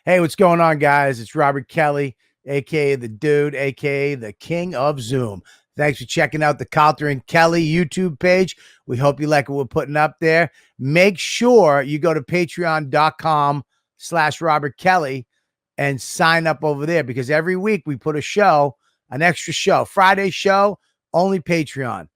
Hey, what's going on, guys? It's Robert Kelly, aka the Dude, aka the King of Zoom. Thanks for checking out the Calta and Kelly YouTube page. We hope you like what we're putting up there. Make sure you go to patreon.com/Robert Kelly and sign up over there, because every week we put a show, an extra show. Friday show, only Patreon.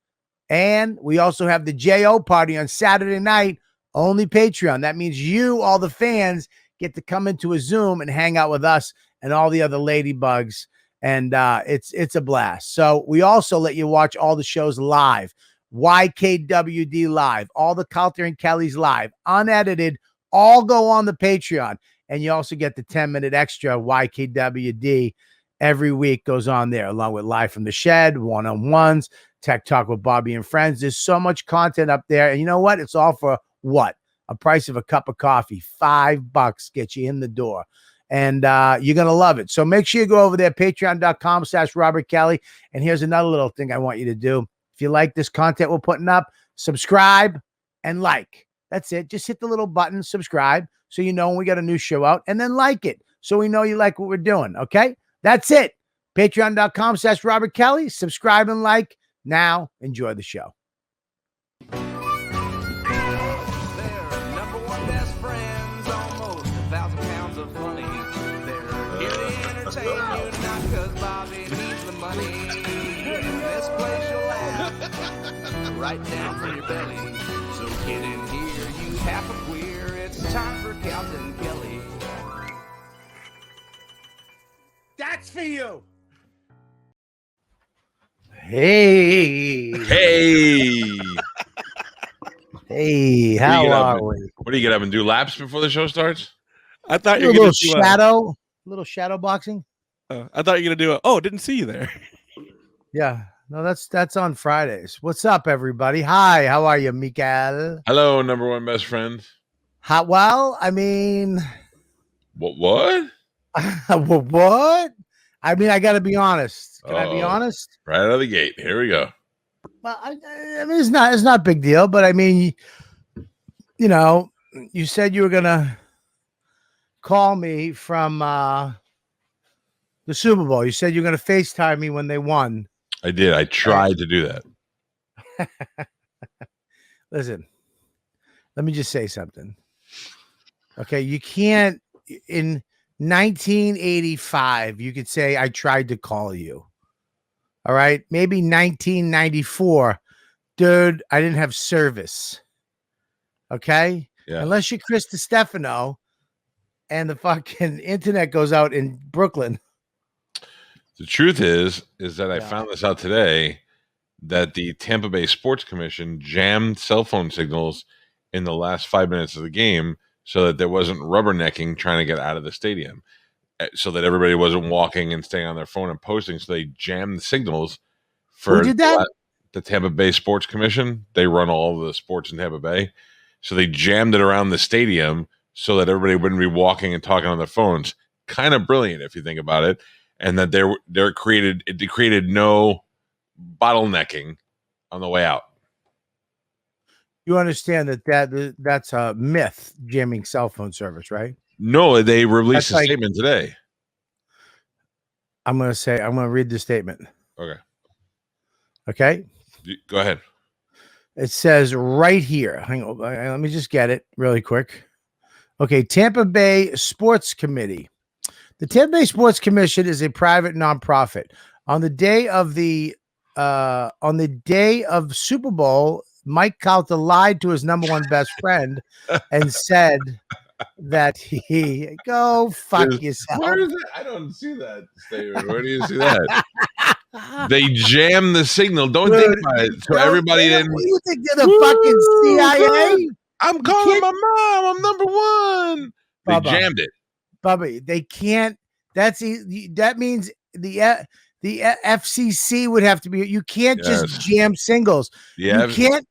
And we also have the JO party on Saturday night, only Patreon. That means you, all the fans, get to come into a Zoom and hang out with us and all the other ladybugs. And it's a blast. So we also let you watch all the shows live. YKWD live, all the Calta and Kelly's live, unedited, all go on the Patreon. And you also get the 10-minute extra YKWD every week goes on there, along with Live from the Shed, one-on-ones, Tech Talk with Bobby and Friends. There's so much content up there. And you know what? It's all for what? A price of a cup of coffee. $5 gets you in the door. And you're going to love it. So make sure you go over there, patreon.com/Robert Kelly. And here's another little thing I want you to do. If you like this content we're putting up, subscribe and like. That's it. Just hit the little button, subscribe, so you know when we got a new show out, and then like it so we know you like what we're doing. Okay? That's it. Patreon.com/Robert Kelly. Subscribe and like. Now, enjoy the show. Right down from your belly. So get in here, you half a queer. It's time for Calta and Kelly. That's for you. Hey. Hey, how are we? What do you get up and do laps before the show starts? I thought you were going to do a little shadow boxing. I thought you were going to do didn't see you there. Yeah. No, that's on Fridays. What's up, everybody? Hi, how are you, Mikael? Hello, number one best friend. Well, I mean... What? What? I mean, I got to be honest. Can I be honest? Right out of the gate. Here we go. Well, I mean, it's not a big deal, but I mean, you know, you said you were going to call me from the Super Bowl. You said you were going to FaceTime me when they won. I did. I tried to do that. Listen, let me just say something. Okay, you can't, in 1985, you could say, I tried to call you. All right, maybe 1994, dude, I didn't have service. Okay? Yeah. Unless you're Chris DiStefano and the fucking internet goes out in Brooklyn. The truth is that I found this out today, that the Tampa Bay Sports Commission jammed cell phone signals in the last 5 minutes of the game so that there wasn't rubbernecking trying to get out of the stadium, so that everybody wasn't walking and staying on their phone and posting. So they jammed the signals for Who did that? The Tampa Bay Sports Commission. They run all of the sports in Tampa Bay. So they jammed it around the stadium so that everybody wouldn't be walking and talking on their phones. Kind of brilliant if you think about it. And that it created no bottlenecking on the way out. You understand that's a myth, jamming cell phone service, right? No, they released a statement today. I'm going to read the statement. Okay. Go ahead. It says right here. Hang on. Let me just get it really quick. Okay. Tampa Bay Sports Committee. The Tampa Bay Sports Commission is a private nonprofit. On the day of Super Bowl, Mike Calta lied to his number one best friend and said that he go fuck yourself. Where is it? I don't see that statement. Where do you see that? They jammed the signal. Don't think about it. So everybody didn't. You think they're the fucking CIA? I'm calling my mom. I'm number one. They jammed it. Bubby, they can't. That means the FCC would have to be. You can't just jam singles. You can't,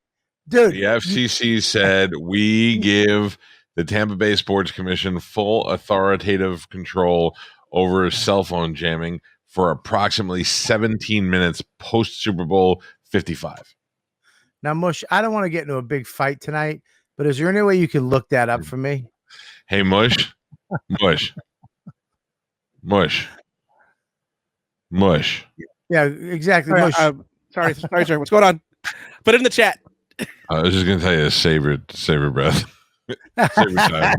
dude. The FCC said we give the Tampa Bay Sports Commission full authoritative control over cell phone jamming for approximately 17 minutes post Super Bowl 55. Now, Mush, I don't want to get into a big fight tonight, but is there any way you can look that up for me? Hey, Mush. Mush. Yeah, exactly. Sorry, Mush. sorry, sir. What's going on? Put it in the chat. I was just gonna tell you to save your breath. Save your time.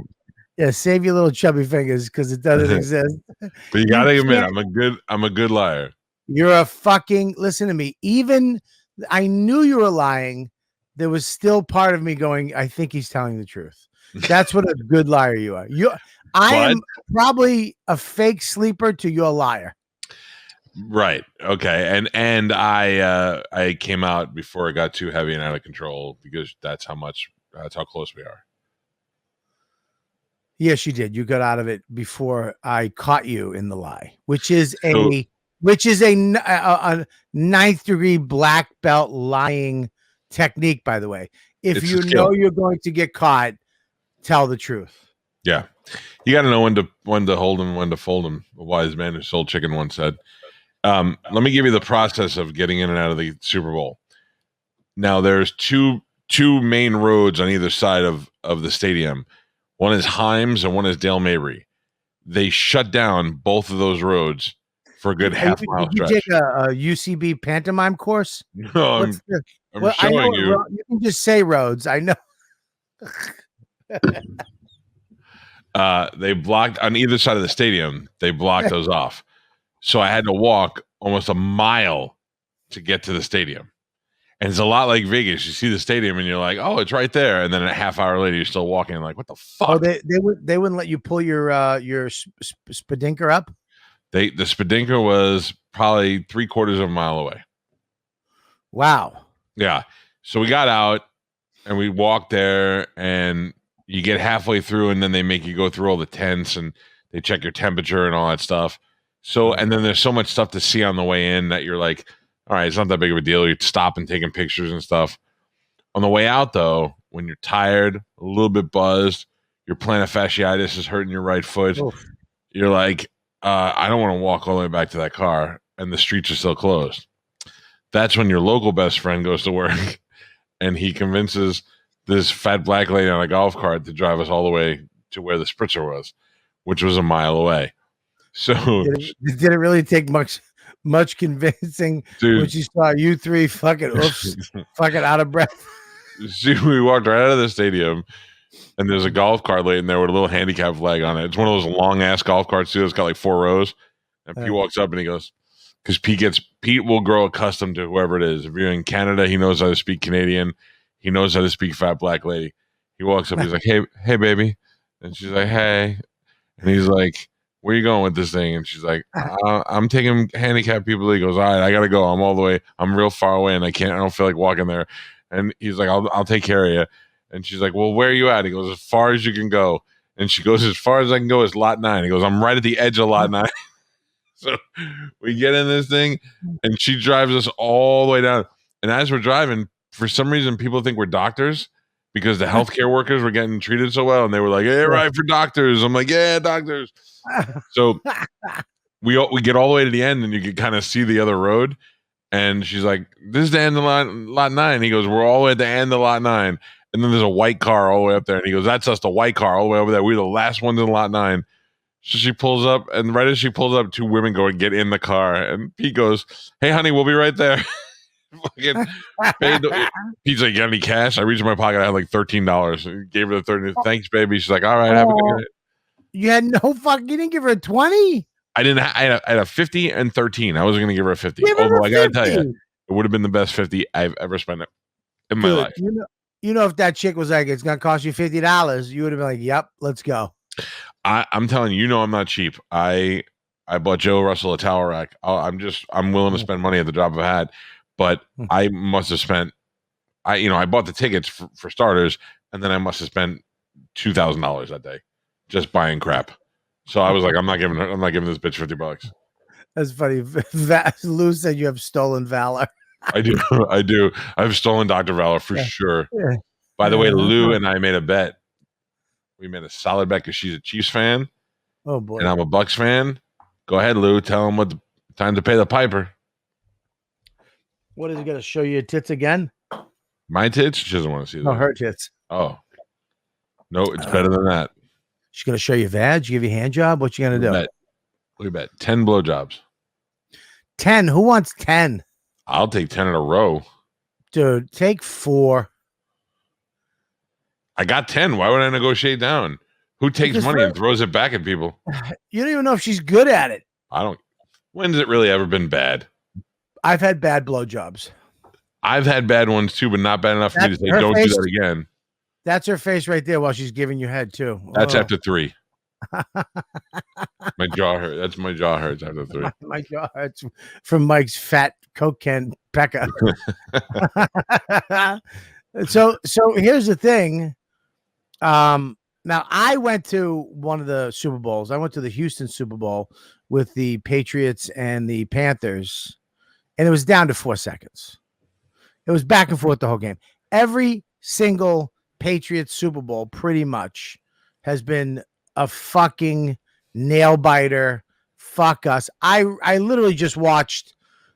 Yeah, save your little chubby fingers because it doesn't exist. But you gotta admit, can't- I'm a good liar. You're a fucking. Listen to me. Even I knew you were lying. There was still part of me going, I think he's telling the truth. That's what a good liar you are. I am probably a fake sleeper to your liar. Right. Okay. And I came out before it got too heavy and out of control because that's how close we are. Yes, you did. You got out of it before I caught you in the lie, which is a ninth degree black belt lying technique, by the way. If you know you're going to get caught, tell the truth. Yeah. You got to know when to hold them, when to fold them. A wise man who sold chicken once said. Let me give you the process of getting in and out of the Super Bowl. Now there's two main roads on either side of the stadium. One is Himes and one is Dale Mabry. They shut down both of those roads for a good half mile did you stretch. take a UCB pantomime course? No, I'm showing you. You can just say roads. I know. They blocked on either side of the stadium. They blocked those off. So I had to walk almost a mile to get to the stadium. And it's a lot like Vegas. You see the stadium and you're like, oh, it's right there. And then a half hour later, you're still walking like, what the fuck? Oh, they wouldn't let you pull your Spadinker up? The Spadinker was probably 3/4 of a mile away. Wow. Yeah. So we got out and we walked there and you get halfway through and then they make you go through all the tents and they check your temperature and all that stuff. So, and then there's so much stuff to see on the way in that you're like, all right, it's not that big of a deal. You're stopping, taking pictures and stuff. On the way out, though, when you're tired, a little bit buzzed, your plantar fasciitis is hurting your right foot. Oof. You're like, I don't want to walk all the way back to that car, and the streets are still closed. That's when your local best friend goes to work, and he convinces this fat black lady on a golf cart to drive us all the way to where the spritzer was, which was a mile away. So did it really take much convincing, dude, when she saw you three fucking fucking out of breath? See, we walked right out of the stadium and there's a golf cart laying there with a little handicap flag on it. It's one of those long ass golf carts too. It's got like 4 rows. And Pete walks up and he goes, because Pete will grow accustomed to whoever it is. If you're in Canada, he knows how to speak Canadian. He knows how to speak fat black lady. He walks up, he's like, hey baby. And she's like, hey. And he's like, where you going with this thing? And she's like, I'm taking handicapped people. He goes, all right, I gotta go. I'm real far away and I don't feel like walking there. And he's like, I'll take care of you. And she's like, well, where are you at? He goes, as far as you can go. And she goes, as far as I can go is lot 9. He goes, I'm right at the edge of lot 9. So we get in this thing and she drives us all the way down. And as we're driving, for some reason, people think we're doctors because the healthcare workers were getting treated so well. And they were like, hey, right for doctors. I'm like, yeah, doctors. So we get all the way to the end and you can kind of see the other road. And she's like, this is the end of lot 9. He goes, we're all the way at the end of lot 9. And then there's a white car all the way up there. And he goes, that's us, the white car all the way over there. We're the last ones in lot 9. So she pulls up, and right as she pulls up, 2 women go and get in the car. And Pete goes, hey, honey, we'll be right there. Fucking Pete's like, you got any cash? I reached in my pocket. I had like $13. Gave her the 30. Thanks, baby. She's like, all right, have a good night. You had no fuck. You didn't give her a 20? I didn't. I had a 50 and 13. I wasn't going to give her a 50. Although I got to tell you, it would have been the best 50 I've ever spent in my life. You know, if that chick was like, it's going to cost you $50, you would have been like, yep, let's go. I'm telling you, I'm not cheap. I bought Joe Russell a towel rack. I'm willing to spend money at the drop of a hat, but I must have spent. I bought the tickets for starters, and then I must have spent $2,000 that day just buying crap. So I was like, I'm not giving this bitch $50. That's funny. Lou said you have stolen valor. I do. I've stolen Dr. Valor for sure. Yeah. By the way, Lou and I made a bet. We made a solid bet because she's a Chiefs fan. Oh boy. And I'm a Bucks fan. Go ahead, Lou. Tell him what time to pay the piper. What is he gonna show you your tits again? My tits? She doesn't want to see that. No, her tits. Oh. No, it's better than that. She's gonna show you vag, give you a hand job. What you gonna do? What do you bet? 10 blowjobs. 10. Who wants 10? I'll take 10 in a row. Dude, take 4. I got 10. Why would I negotiate down? Who takes Because money and throws it back at people? You don't even know if she's good at it. I don't. When's it really ever been bad? I've had bad blowjobs. I've had bad ones too, but not bad enough for me to say, don't do that again. That's her face right there while she's giving you head too. That's after 3. My jaw hurts. That's my jaw hurts after 3. My jaw hurts from Mike's fat Coke can pecker. So here's the thing. Now I went to one of the Super Bowls. I went to the Houston Super Bowl with the Patriots and the Panthers, and it was down to 4 seconds. It was back and forth the whole game. Every single Patriots Super Bowl pretty much has been a fucking nail biter. Fuck us. I literally just watched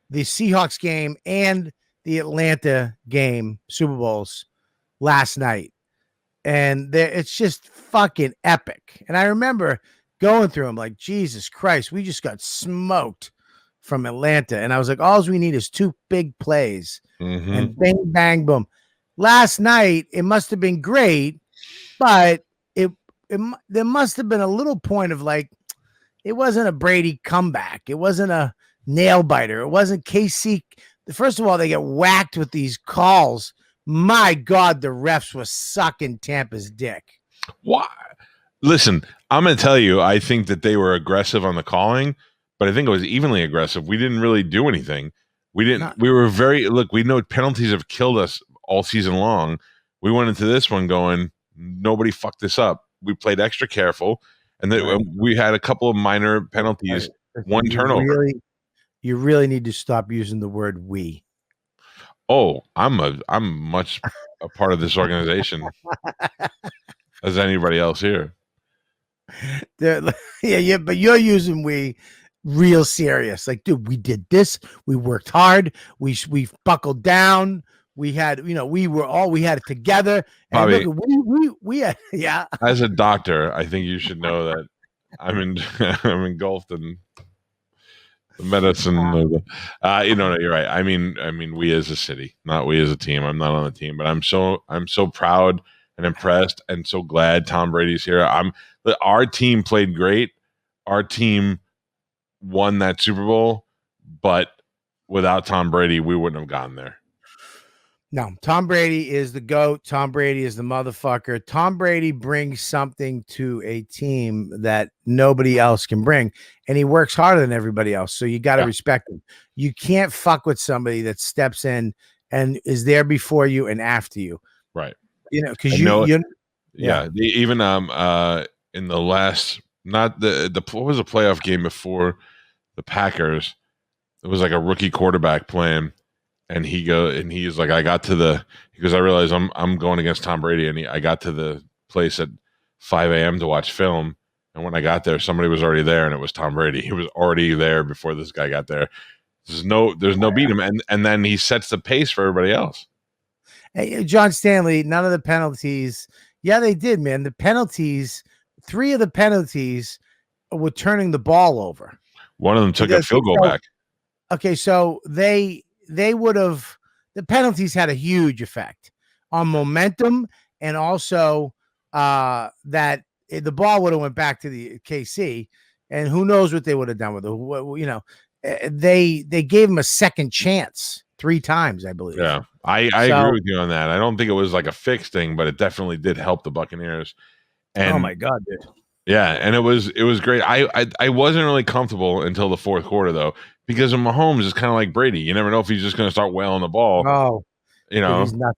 the Seahawks game and the Atlanta game, Super Bowls, last night. And it's just fucking epic. And I remember going through them like, Jesus Christ, we just got smoked from Atlanta. And I was like, all we need is 2 big plays. Mm-hmm. And bang, bang, boom. Last night, it must have been great, but there must have been a little point of like, it wasn't a Brady comeback. It wasn't a nail biter. It wasn't KC. First of all, they get whacked with these calls. My God, the refs were sucking Tampa's dick. Why? Listen, I'm going to tell you, I think that they were aggressive on the calling, but I think it was evenly aggressive. We didn't really do anything. We were look, we know penalties have killed us all season long. We went into this one going, nobody fucked this up. We played extra careful, and then we had a couple of minor penalties, one turnover. You really need to stop using the word we. Oh, I'm much a part of this organization as anybody else here. Yeah, but you're using we real serious. Like, dude, we did this. We worked hard. We buckled down. We had, we had it together. And Bobby, look, we had, yeah. As a doctor, I think you should know that I'm engulfed in the medicine. No, you're right. I mean, we as a city, not we as a team. I'm not on the team, but I'm so proud and impressed and so glad Tom Brady's here. Our team played great. Our team won that Super Bowl, but without Tom Brady, we wouldn't have gotten there. No, Tom Brady is the GOAT. Tom Brady is the motherfucker. Tom Brady brings something to a team that nobody else can bring, and he works harder than everybody else. So you got to respect him. You can't fuck with somebody that steps in and is there before you and after you. Right. Because even in the last, not what was the playoff game before the Packers? It was like a rookie quarterback playing. And he's like, I realized I'm going against Tom Brady, and I got to the place at 5 a.m. to watch film, and when I got there, somebody was already there, and it was Tom Brady. He was already there before this guy got there. There's no beat him, and then he sets the pace for everybody else. Hey, John Stanley, none of the penalties. Yeah, they did, man. The penalties, 3 of the penalties were turning the ball over. One of them took a field goal back. Okay, so they would have, the penalties had a huge effect on momentum, and also that the ball would have went back to the KC, and who knows what they would have done with it. They gave him a second chance 3 times, I believe. Yeah, I agree with you on that. I don't think it was like a fixed thing, but it definitely did help the Buccaneers. And oh my God, dude. Yeah, and it was great. I wasn't really comfortable until the fourth quarter though, because of Mahomes is kind of like Brady. You never know if he's just going to start wailing the ball. Oh, dude,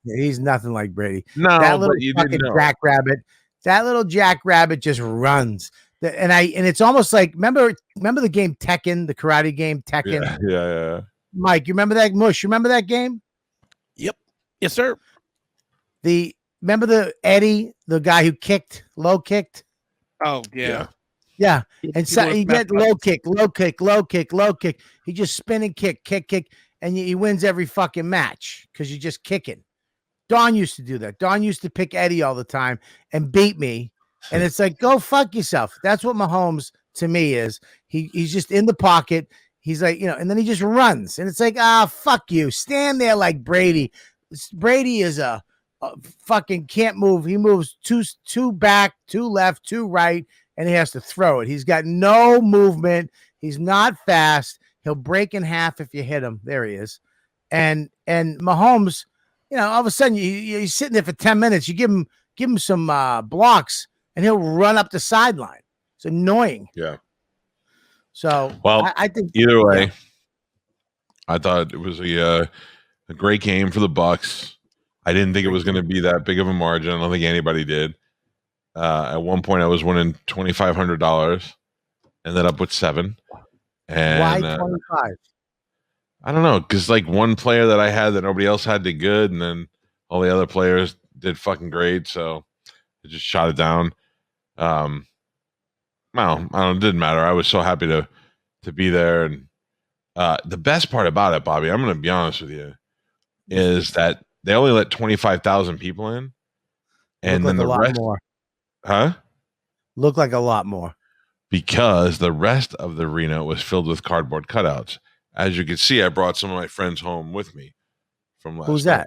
he's nothing like Brady. No, that little but you fucking didn't know. jackrabbit. That little jackrabbit just runs. And it's almost like remember the game Tekken, the karate game Tekken. Yeah. Mike, you remember that? Mush, you remember that game? Yep. Yes, sir. Remember the Eddie, the guy who low kicked. Oh yeah. Yeah. And so he get low kick. He just spin and kick, and he wins every fucking match because you're just kicking. Don used to do that. Don used to pick Eddie all the time and beat me. And it's like, go fuck yourself. That's what Mahomes to me is he's just in the pocket. He's like, and then he just runs, and it's like, fuck you, stand there like Brady. Brady is a fucking can't move. He moves two back, two left, two right, and he has to throw it. He's got no movement. He's not fast. He'll break in half if you hit him. There he is. And Mahomes, all of a sudden you're sitting there for 10 minutes. You give him some blocks, and he'll run up the sideline. It's annoying. Yeah. So I think either way, I thought it was a great game for the Bucks. I didn't think it was going to be that big of a margin. I don't think anybody did. At one point, I was winning $2,500, ended up with 7. And why 25? I don't know, because like one player that I had that nobody else had did good, and then all the other players did fucking great, so I just shot it down. Well, I don't. It didn't matter. I was so happy to be there, and the best part about it, Bobby, I'm going to be honest with you, is that they only let 25,000 people in, and then the rest more. Huh? Looked like a lot more. Because the rest of the arena was filled with cardboard cutouts. As you can see, I brought some of my friends home with me from last Who's night.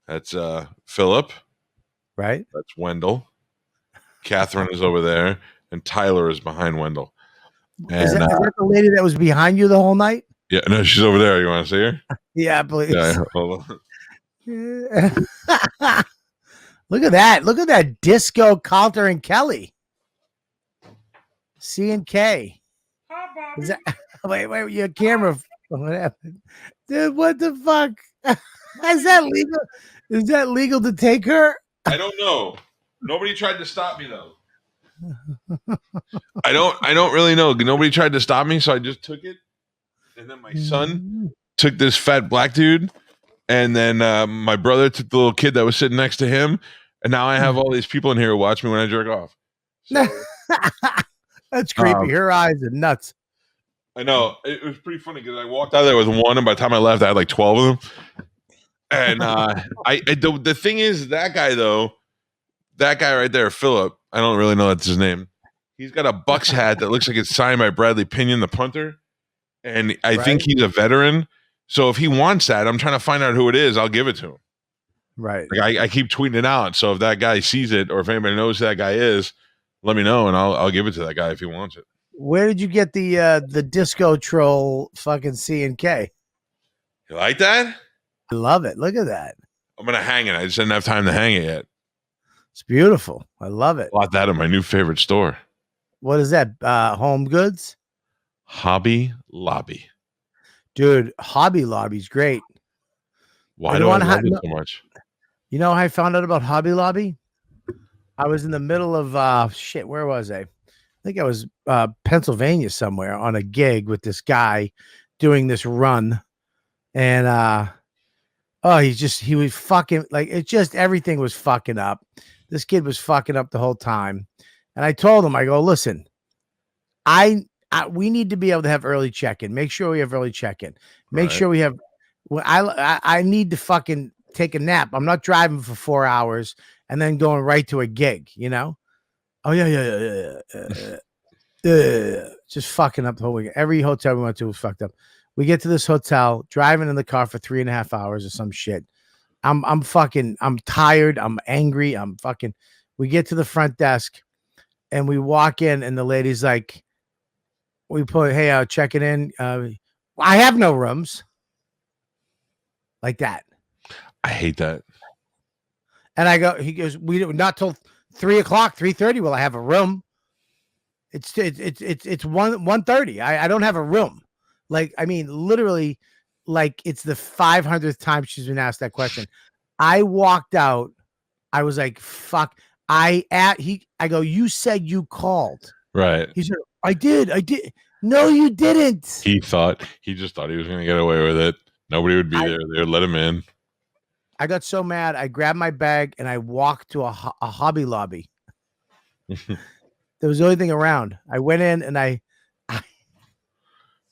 that? That's Philip. Right. That's Wendell. Catherine is over there, and Tyler is behind Wendell. And, is that the lady that was behind you the whole night? Yeah, no, she's over there. You want to see her? Yeah, please. Yeah, hold on. Look at that. Look at that disco Calta and Kelly. C&K. Is that, wait, your camera. What happened? Dude, what the fuck? Is that legal? Is that legal to take her? I don't know. Nobody tried to stop me though. I don't really know. Nobody tried to stop me, so I just took it. And then my son took this fat black dude, and then my brother took the little kid that was sitting next to him, and now I have all these people in here who watch me when I jerk off. So, that's creepy. Her eyes are nuts. I know. It was pretty funny because I walked out of there with one, and by the time I left, I had like 12 of them. And the thing is, that guy right there, Philip, I don't really know that's his name. He's got a Bucks hat that looks like it's signed by Bradley Pinion, the punter. And I think he's a veteran. So if he wants that, I'm trying to find out who it is. I'll give it to him. Right. Like I keep tweeting it out. So if that guy sees it, or if anybody knows who that guy is, let me know, and I'll give it to that guy if he wants it. Where did you get the disco troll fucking C&K? You like that? I love it. Look at that. I'm gonna hang it. I just didn't have time to hang it yet. It's beautiful. I love it. Bought that at my new favorite store. What is that? Home Goods? Hobby Lobby. Dude, Hobby Lobby's great. Why do I love it so much? You know how I found out about Hobby Lobby? I was in the middle of where was I? I think I was Pennsylvania somewhere on a gig with this guy doing this run. And he was fucking like everything was fucking up. This kid was fucking up the whole time. And I told him, I go, listen, we need to be able to have early check-in. Make sure we have early check-in. Make sure we have. Well, I need to fucking take a nap. I'm not driving for 4 hours and then going right to a gig. Oh yeah. Just fucking up the whole weekend. Every hotel we went to was fucked up. We get to this hotel, driving in the car for 3.5 hours or some shit. I'm tired. I'm angry. We get to the front desk and we walk in and the lady's like, hey, checking in. I have no rooms. Like that. I hate that. And he goes, not till 3:00, 3:30 will I have a room. It's 1:30. I don't have a room. Like, I mean, literally, like it's the 500th time she's been asked that question. I walked out. I was like, fuck. I go, you said you called. Right. He said, I did. No, you didn't. He just thought he was going to get away with it. Nobody would be there. They would let him in. I got so mad. I grabbed my bag and I walked to a Hobby Lobby. There was the only thing around. I went in and I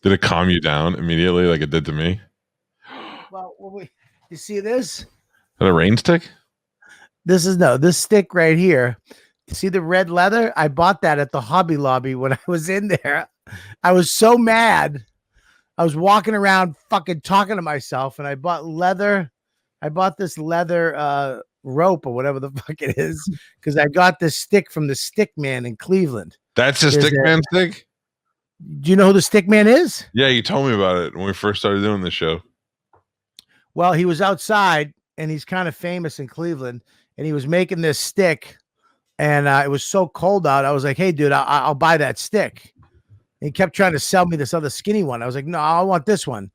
did it calm you down immediately like it did to me? Well, you see this? Is that a rain stick? This stick right here. See the red leather? I bought that at the Hobby Lobby when I was in there. I was so mad. I was walking around fucking talking to myself, and I bought leather. I bought this leather rope or whatever the fuck it is because I got this stick from the Stick Man in Cleveland. That's a There's Stickman stick? Do you know who the Stick Man is? Yeah, you told me about it when we first started doing the show. Well, he was outside, and he's kind of famous in Cleveland, and he was making this stick, and it was so cold out. I was like, "Hey, dude, I'll buy that stick." And he kept trying to sell me this other skinny one. I was like, "No, I want this one."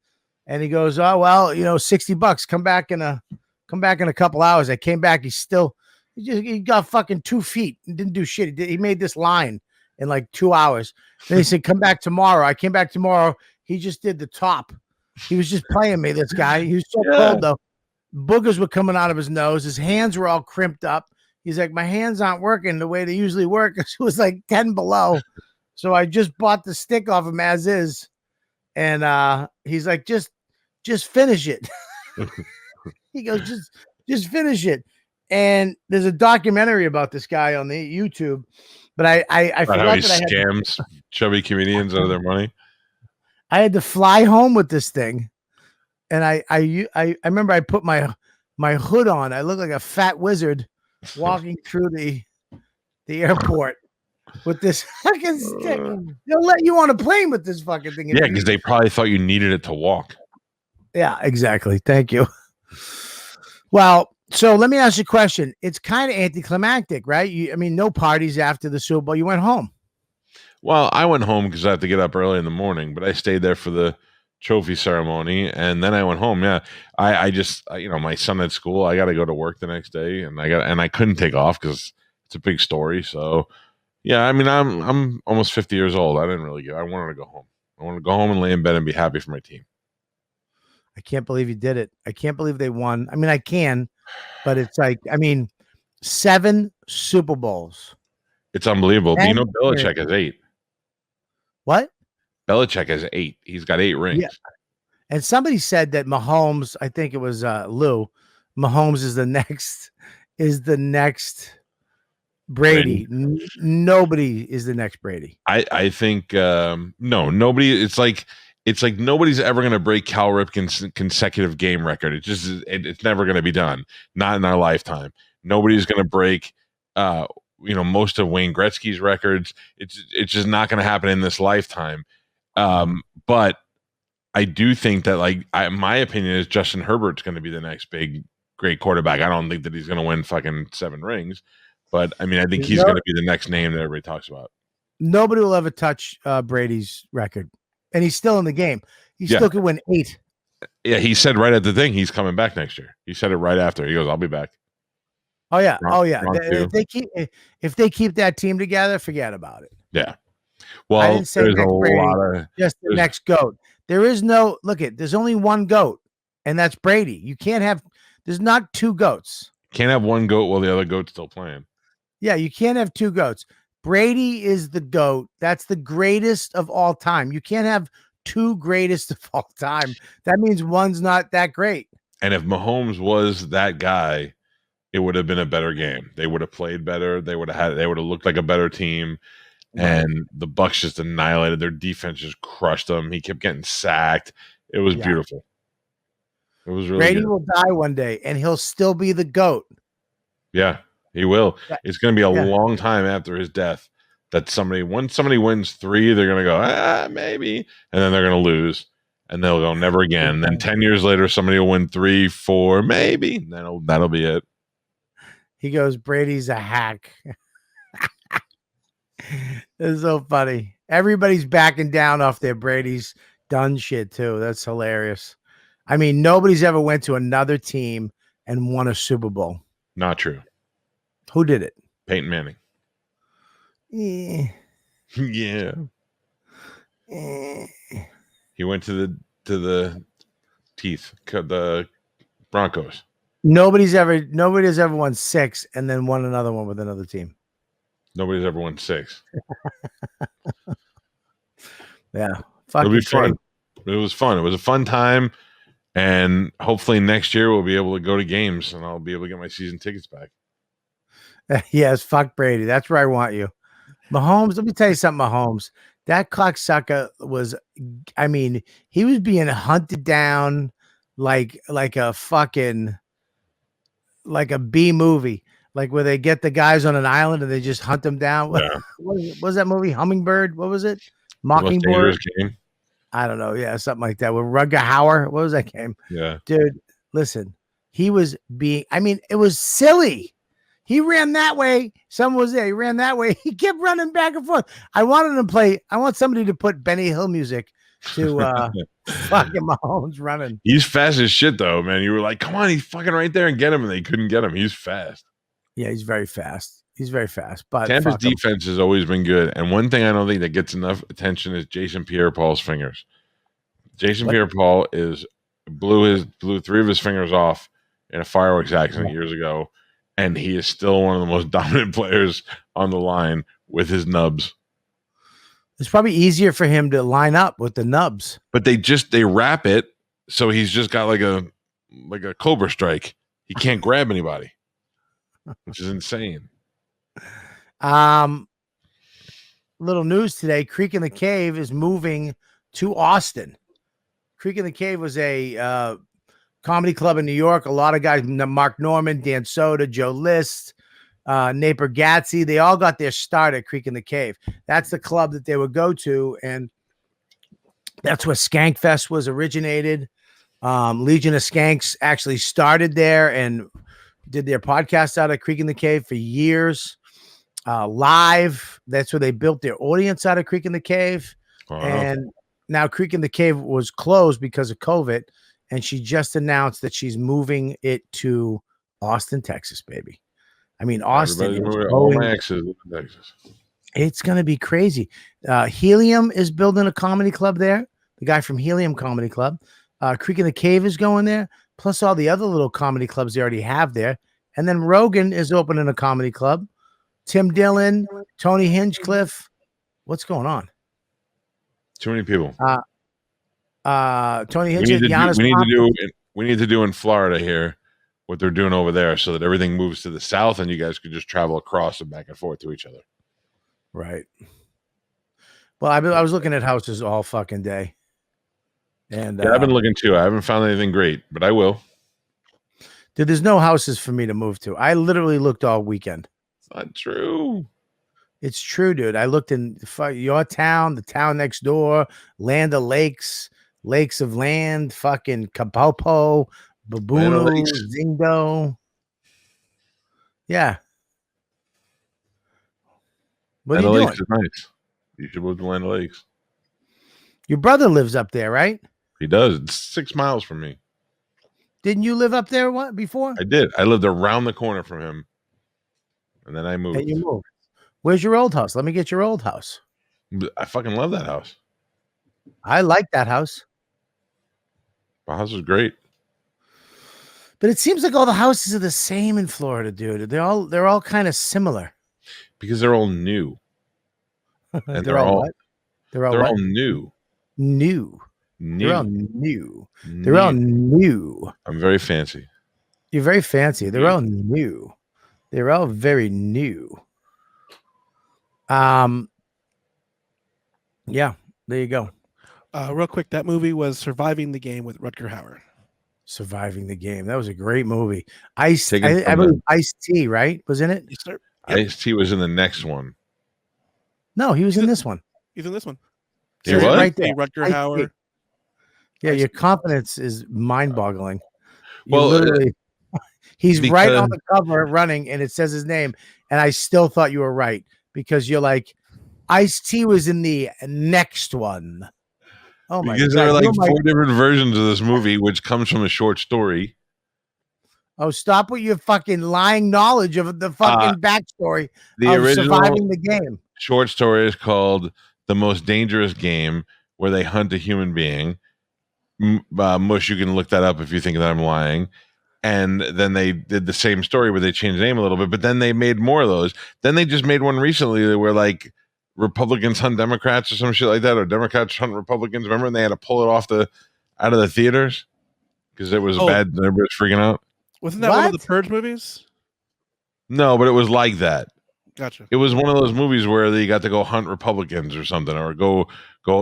And he goes, "Oh well, $60. Come back in a couple hours." I came back. He got fucking 2 feet and didn't do shit. He made this line in like 2 hours. Then he said, "Come back tomorrow." I came back tomorrow. He just did the top. He was just playing me, this guy. He was so cold, though. Boogers were coming out of his nose. His hands were all crimped up. He's like, "My hands aren't working the way they usually work." It was like 10 below. So I just bought the stick off him as is. And he's like, just finish it. He goes, just finish it. And there's a documentary about this guy on the YouTube. But I forgot how he that scams chubby comedians out of their money. I had to fly home with this thing, and I remember I put my hood on. I looked like a fat wizard walking through the airport with this fucking stick. They'll let you on a plane with this fucking thing. Yeah, because they probably thought you needed it to walk. Yeah, exactly. Thank you. Well, so let me ask you a question. It's kind of anticlimactic, right? No parties after the Super Bowl. You went home. Well, I went home because I have to get up early in the morning, but I stayed there for the trophy ceremony, and then I went home. Yeah, I just my son had school. I got to go to work the next day, and I couldn't take off because it's a big story. So yeah, I'm almost 50 years old. I didn't really I wanted to go home. I wanted to go home and lay in bed and be happy for my team. I can't believe you did it. I can't believe they won. I can, but it's like 7 Super Bowls. It's unbelievable. Belichick has 8. What? Belichick has 8. He's got 8 rings. Yeah. And somebody said that Mahomes, I think it was Lou, Mahomes is the next Brady. Nobody is the next Brady. I think no, nobody. It's like nobody's ever going to break Cal Ripken's consecutive game record. It's never going to be done. Not in our lifetime. Nobody's going to break most of Wayne Gretzky's records. It's just not going to happen in this lifetime. But I do think that my opinion is Justin Herbert's going to be the next big great quarterback. I don't think that he's going to win fucking 7 rings, but I think he's going to be the next name that everybody talks about. Nobody will ever touch Brady's record, and he's still in the game. He still could win 8. Yeah, he said right at the thing he's coming back next year. He said it right after. He goes, "I'll be back." Oh yeah, If they keep that team together, forget about it. Yeah. Well, I didn't say there's next a Brady, lot of just the next GOAT. There is no there's only one GOAT, and that's Brady. You can't have. There's not 2 GOATs. Can't have one GOAT while the other GOAT's still playing. Yeah, you can't have 2 GOATs. Brady is the GOAT. That's the greatest of all time. You can't have 2 greatest of all time. That means one's not that great. And if Mahomes was that guy, it would have been a better game. They would have played better. They would have looked like a better team. And the Bucs just annihilated their defense, just crushed them. He kept getting sacked. It was beautiful. It was really Brady good. will die one day, and he'll still be the GOAT. Yeah, he will. Yeah. It's going to be a long time after his death that once somebody wins 3, they're going to go, maybe, and then they're going to lose, and they'll go never again. Then 10 years later, somebody will win 3, 4, maybe. That'll be it. He goes, Brady's a hack. It's so funny. Everybody's backing down off their Brady's done shit too. That's hilarious. Nobody's ever went to another team and won a Super Bowl. Not true. Who did it? Peyton Manning. Yeah. He went to the teeth, the Broncos. Nobody's ever won 6 and then won another one with another team. Nobody's ever won 6. Yeah. It'll be fun. It was fun. It was a fun time. And hopefully next year we'll be able to go to games and I'll be able to get my season tickets back. Yes, fuck Brady. That's where I want you. Mahomes, let me tell you something, Mahomes. That cocksucker was, I mean, he was being hunted down like a fucking like a B movie, like where they get the guys on an island and they just hunt them down. Yeah. What was that movie? Hummingbird? What was it? The most dangerous Mockingbird? game. I don't know. Yeah, something like that. With Rutger Hauer. What was that game? Yeah. Dude, listen, he was being, I mean, it was silly. He ran that way. Someone was there. He ran that way. He kept running back and forth. I want somebody to put Benny Hill music to fucking Mahomes running. He's fast as shit, though, man. You were like, come on, he's fucking right there and get him, and they couldn't get him. He's fast. Yeah, he's very fast. He's very fast. But Tampa's fuck him. defense has always been good. And one thing I don't think that gets enough attention is Jason Pierre-Paul's fingers. Jason What? Pierre-Paul blew 3 of his fingers off in a fireworks accident years ago, and he is still one of the most dominant players on the line with his nubs. It's probably easier for him to line up with the nubs. But they wrap it, so he's just got like a cobra strike. He can't grab anybody, which is insane. Little news today. Creek in the Cave is moving to Austin. Creek in the Cave was a comedy club in New York. A lot of guys, Mark Norman, Dan Soda, Joe List, Nate Bargatze, they all got their start at Creek in the Cave. That's the club that they would go to, and that's where Skankfest was originated. Legion of Skanks actually started there and did their podcast out at Creek in the Cave for years. Live, that's where they built their audience out of Creek in the Cave. Wow. And now Creek in the Cave was closed because of COVID, and she just announced that she's moving it to Austin, Texas, baby. I mean, Austin. All my exes live in Texas. It's going to be crazy. Helium is building a comedy club there. The guy from Helium Comedy Club. Creek in the Cave is going there, plus all the other little comedy clubs they already have there. And then Rogan is opening a comedy club. Tim Dillon, Tony Hinchcliffe. What's going on? Too many people. Tony Hinchcliffe. We need to do in Florida here what they're doing over there, so that everything moves to the south, and you guys could just travel across and back and forth to each other. Right. Well, I was looking at houses all fucking day. And yeah, I've been looking too. I haven't found anything great, but I will. Dude, there's no houses for me to move to. I literally looked all weekend. It's not true. It's true, dude. I looked in your town, the town next door, Land of Lakes, Lakes of Land, fucking Kapopo, Baboonu, Zingdo. Yeah. What are you doing? Lakes is nice. You should move to Land of Lakes. Your brother lives up there, right? He does. It's 6 miles from me. Didn't you live up there before? I did. I lived around the corner from him, and then I moved. And you moved. Where's your old house? Let me get your old house. I fucking love that house. I like that house. My house is great. But it seems like all the houses are the same in Florida, dude. They're all kind of similar. Because they're all new. And they're all what? They're all new. New. They're all new. They're all new. I'm very fancy. You're very fancy. They're all new. They're all very new. Yeah, there you go. Real quick, that movie was Surviving the Game with Rutger Hauer. Surviving the Game. That was a great movie. I believe Ice-T, right? Was in it? Yes, sir. Yep. Ice-T was in the next one. No, he was in this one. He's in this one. He was? Right there. Rutger Hauer. Yeah, your confidence is mind-boggling. Well, he's right on the cover running, and it says his name, and I still thought you were right because you're like, Ice-T was in the next one. Oh my God. Because there are like 4 different versions of this movie, which comes from a short story. Oh, stop with your fucking lying knowledge of the fucking backstory the of original Surviving the Game. Short story is called The Most Dangerous Game, where they hunt a human being. Mush, you can look that up if you think that I'm lying. And then they did the same story where they changed the name a little bit, but then they made more of those. Then they just made one recently where like Republicans hunt Democrats or some shit like that, or Democrats hunt Republicans. Remember? And they had to pull it out of the theaters because it was bad. Everybody was freaking out. Wasn't that one of the Purge movies? No, but it was like that. Gotcha. It was one of those movies where they got to go hunt Republicans or something, or go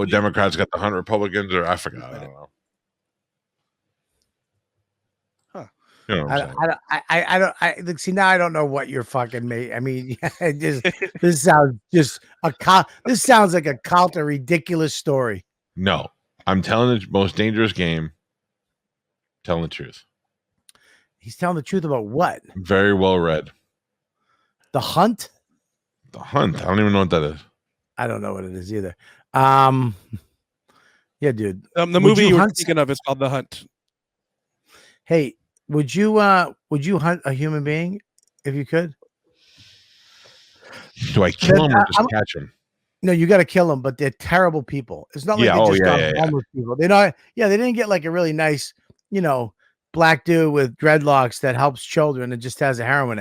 Democrats got to hunt Republicans, or I forgot. I don't know. Huh. You know what I'm saying? Look, see, now I don't know what you're fucking made. I mean, this sounds this sounds like a cult, a ridiculous story. No, I'm telling the most dangerous game. Telling the truth. He's telling the truth about what? Very well read. The Hunt? The Hunt. I don't even know what that is. I don't know what it is either. Yeah, dude. The movie you were thinking of is called The Hunt. Hey, would you hunt a human being if you could? Do I kill him or just catch him? No, you got to kill them, but they're terrible people. It's not like they just got homeless people. They didn't get like a really nice, black dude with dreadlocks that helps children and just has a heroin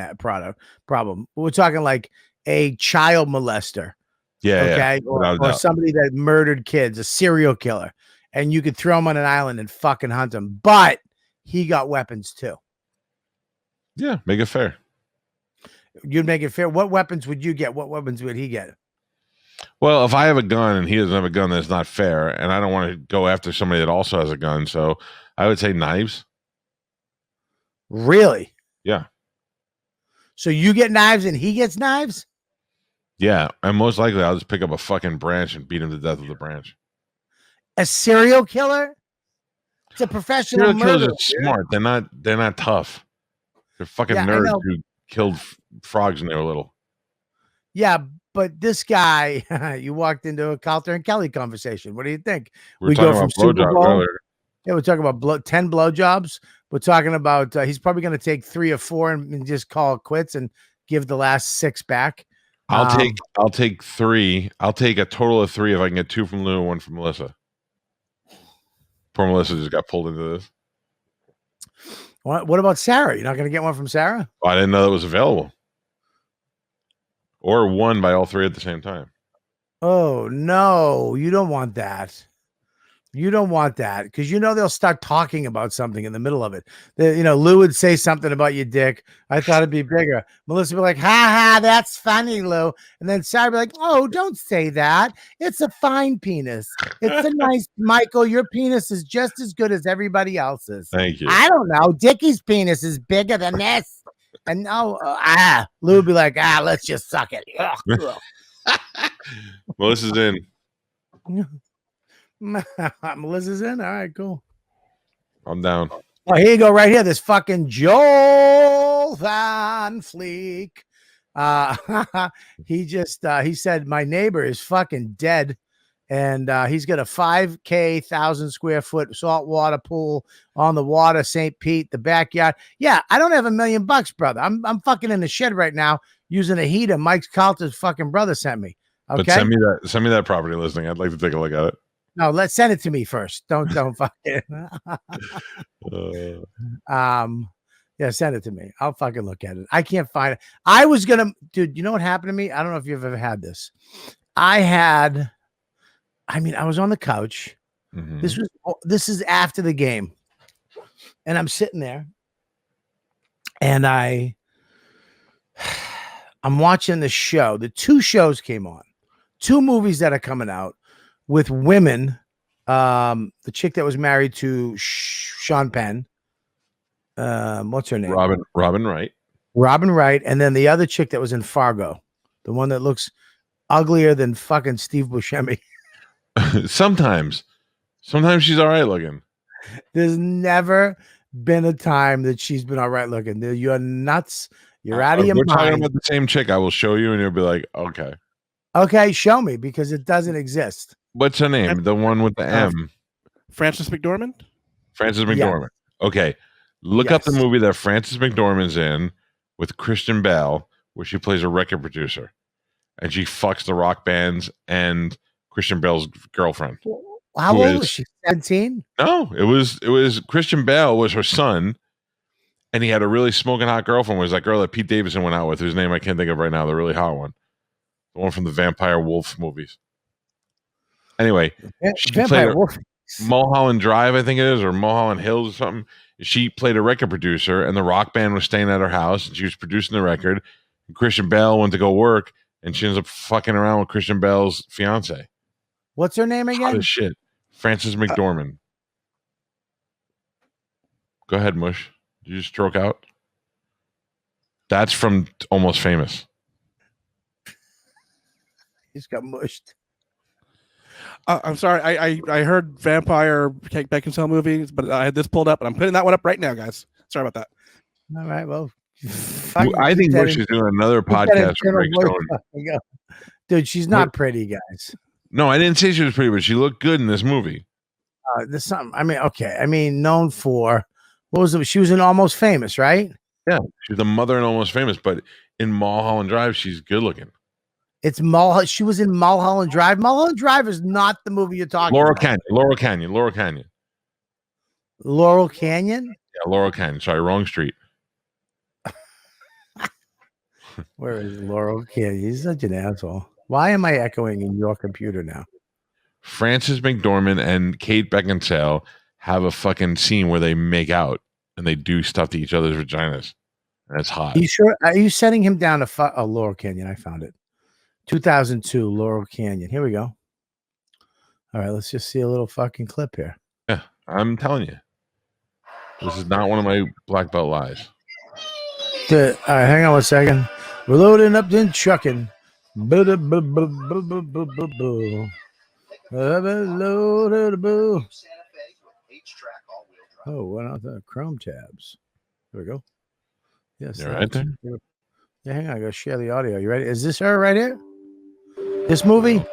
problem. We're talking like a child molester. Okay. Or somebody that murdered kids, a serial killer. And you could throw him on an island and fucking hunt him. But he got weapons too. Yeah, make it fair. You'd make it fair. What weapons would you get? What weapons would he get? Well, if I have a gun and he doesn't have a gun, that's not fair. And I don't want to go after somebody that also has a gun. So I would say knives. Really? Yeah. So you get knives and he gets knives? Yeah. And most likely I'll just pick up a fucking branch and beat him to death with a branch. A serial killer? It's a professional serial killers murderer. Are smart. They're not tough. They're fucking nerds who killed frogs when they were little. Yeah, but this guy, you walked into a Calta and Kelly conversation. What do you think? We go from Super Bowl earlier. Yeah, we're talking about 10 blowjobs. We're talking about he's probably going to take 3 or 4 and just call it quits and give the last 6 back. I'll take 3. I'll take a total of 3 if I can get 2 from Lou and 1 from Melissa. Poor Melissa just got pulled into this. What about Sarah? You're not going to get 1 from Sarah? Oh, I didn't know that was available. Or 1 by all 3 at the same time. Oh, no. You don't want that. You don't want that because they'll start talking about something in the middle of it. Lou would say something about your dick. I thought it'd be bigger. Melissa would be like, "Ha ha, that's funny, Lou." And then Sarah would be like, "Oh, don't say that. It's a fine penis. It's a nice Michael. Your penis is just as good as everybody else's." Thank you. I don't know. Dickie's penis is bigger than this. And Lou would be like, let's just suck it. Melissa's in. Melissa's in. All right, cool. I'm down. Oh, here you go, right here. This fucking Joel Van Fleek. He said my neighbor is fucking dead, and he's got a 5K 1,000 square foot saltwater pool on the water, St. Pete, the backyard. Yeah, I don't have $1 million, brother. I'm fucking in the shed right now using a heater. Mike Calta's fucking brother sent me. Okay, but send me that property listing. I'd like to take a look at it. No, let's send it to me first. Don't fucking. Yeah, send it to me. I'll fucking look at it. I can't find it. I was gonna, dude. You know what happened to me? I don't know if you've ever had this. I was on the couch. Mm-hmm. This is after the game, and I'm sitting there, and I'm watching the show. The 2 shows came on, 2 movies that are coming out with women. The chick that was married to Sean Penn. What's her name? Robin Wright. Robin Wright, and then the other chick that was in Fargo, the one that looks uglier than fucking Steve Buscemi. Sometimes she's all right looking. There's never been a time that she's been all right looking. You're nuts. You're out of your mind. We're talking about the same chick. I will show you, and you'll be like, okay. Okay, show me because it doesn't exist. What's her name? The one with the M. Frances McDormand? Frances McDormand. Yeah. Okay. Look up the movie that Frances McDormand's in with Christian Bale, where she plays a record producer. And she fucks the rock bands and Christian Bale's girlfriend. How old was she? 17? No, it was Christian Bale was her son. And he had a really smoking hot girlfriend. Was that girl that Pete Davidson went out with, whose name I can't think of right now, the really hot one. The one from the Vampire Wolf movies. Anyway, Vampire Wolf. Mulholland Drive, I think it is, or Mulholland Hills or something. She played a record producer, and the rock band was staying at her house, and she was producing the record. And Christian Bale went to go work, and she ends up fucking around with Christian Bale's fiance. What's her name Hot again? as shit. Frances McDormand. Go ahead, Mush. Did you just stroke out? That's from Almost Famous. He's got mushed. I'm sorry. I heard vampire Kate Beckinsale movies, but I had this pulled up, and I'm putting that one up right now, guys. Sorry about that. All right, well, I think Mush is doing another podcast with Greg Stone. Dude, she's not pretty, guys. No, I didn't say she was pretty, but she looked good in this movie. There's something. I mean, okay. I mean, known for what was it? She was in Almost Famous, right? Yeah, she's the mother in Almost Famous, but in Mulholland Drive, she's good looking. It's Mulholland. She was in Mulholland Drive. Mulholland Drive is not the movie you're talking about. Laurel Canyon. Laurel Canyon? Yeah, Laurel Canyon. Sorry, wrong street. Where is Laurel Canyon? He's such an asshole. Why am I echoing in your computer now? Frances McDormand and Kate Beckinsale have a fucking scene where they make out and they do stuff to each other's vaginas. And it's hot. Are you sure? Are you setting him down to Laurel Canyon? I found it. 2002, Laurel Canyon. Here we go. All right, let's just see a little fucking clip here. Yeah, I'm telling you. This is not one of my black belt lies. All right, hang on one second. We're loading up, then trucking. Oh, went out the Chrome tabs. There we go. Yes. You're right there. Yeah, hang on. I gotta share the audio. You ready? Is this her right here? This movie?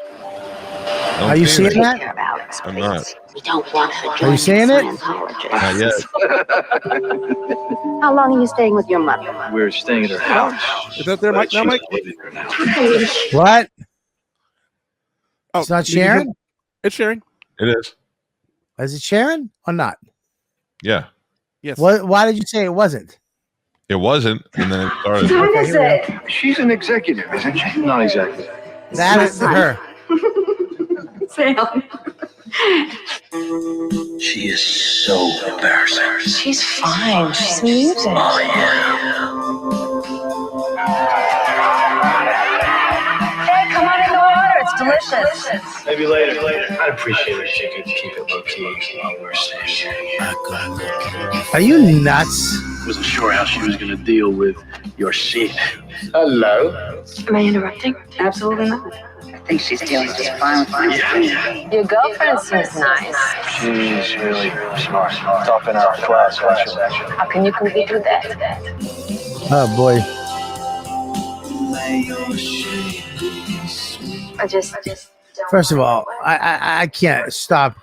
Are you seeing that? I'm not. We don't want her. Are you seeing it? Not yet. How long are you staying with your mother? We're staying at her house. Is that there, Mike? Now, Mike? What? Oh, It's not Sharon? It's Sharon. It is. Is it Sharon or not? Yeah. Yes. Why did you say it wasn't? It wasn't, and then it started. What is it? She's an executive, isn't she? Not exactly. That is her. Sam. She is so embarrassing. She's fine. She's music. Oh, yeah. Hey, come on in the water. It's delicious. Maybe later. I'd appreciate it if you could keep it low-key while we're staying here. Are you nuts? Wasn't sure how she was going to deal with your shit. Hello? Am I interrupting? Absolutely not. I think she's dealing just fine with Yeah. Your girlfriend seems nice. She's really smart. Top in our class, actually. How can you compete with that? Oh boy. I just. First of all, I can't stop.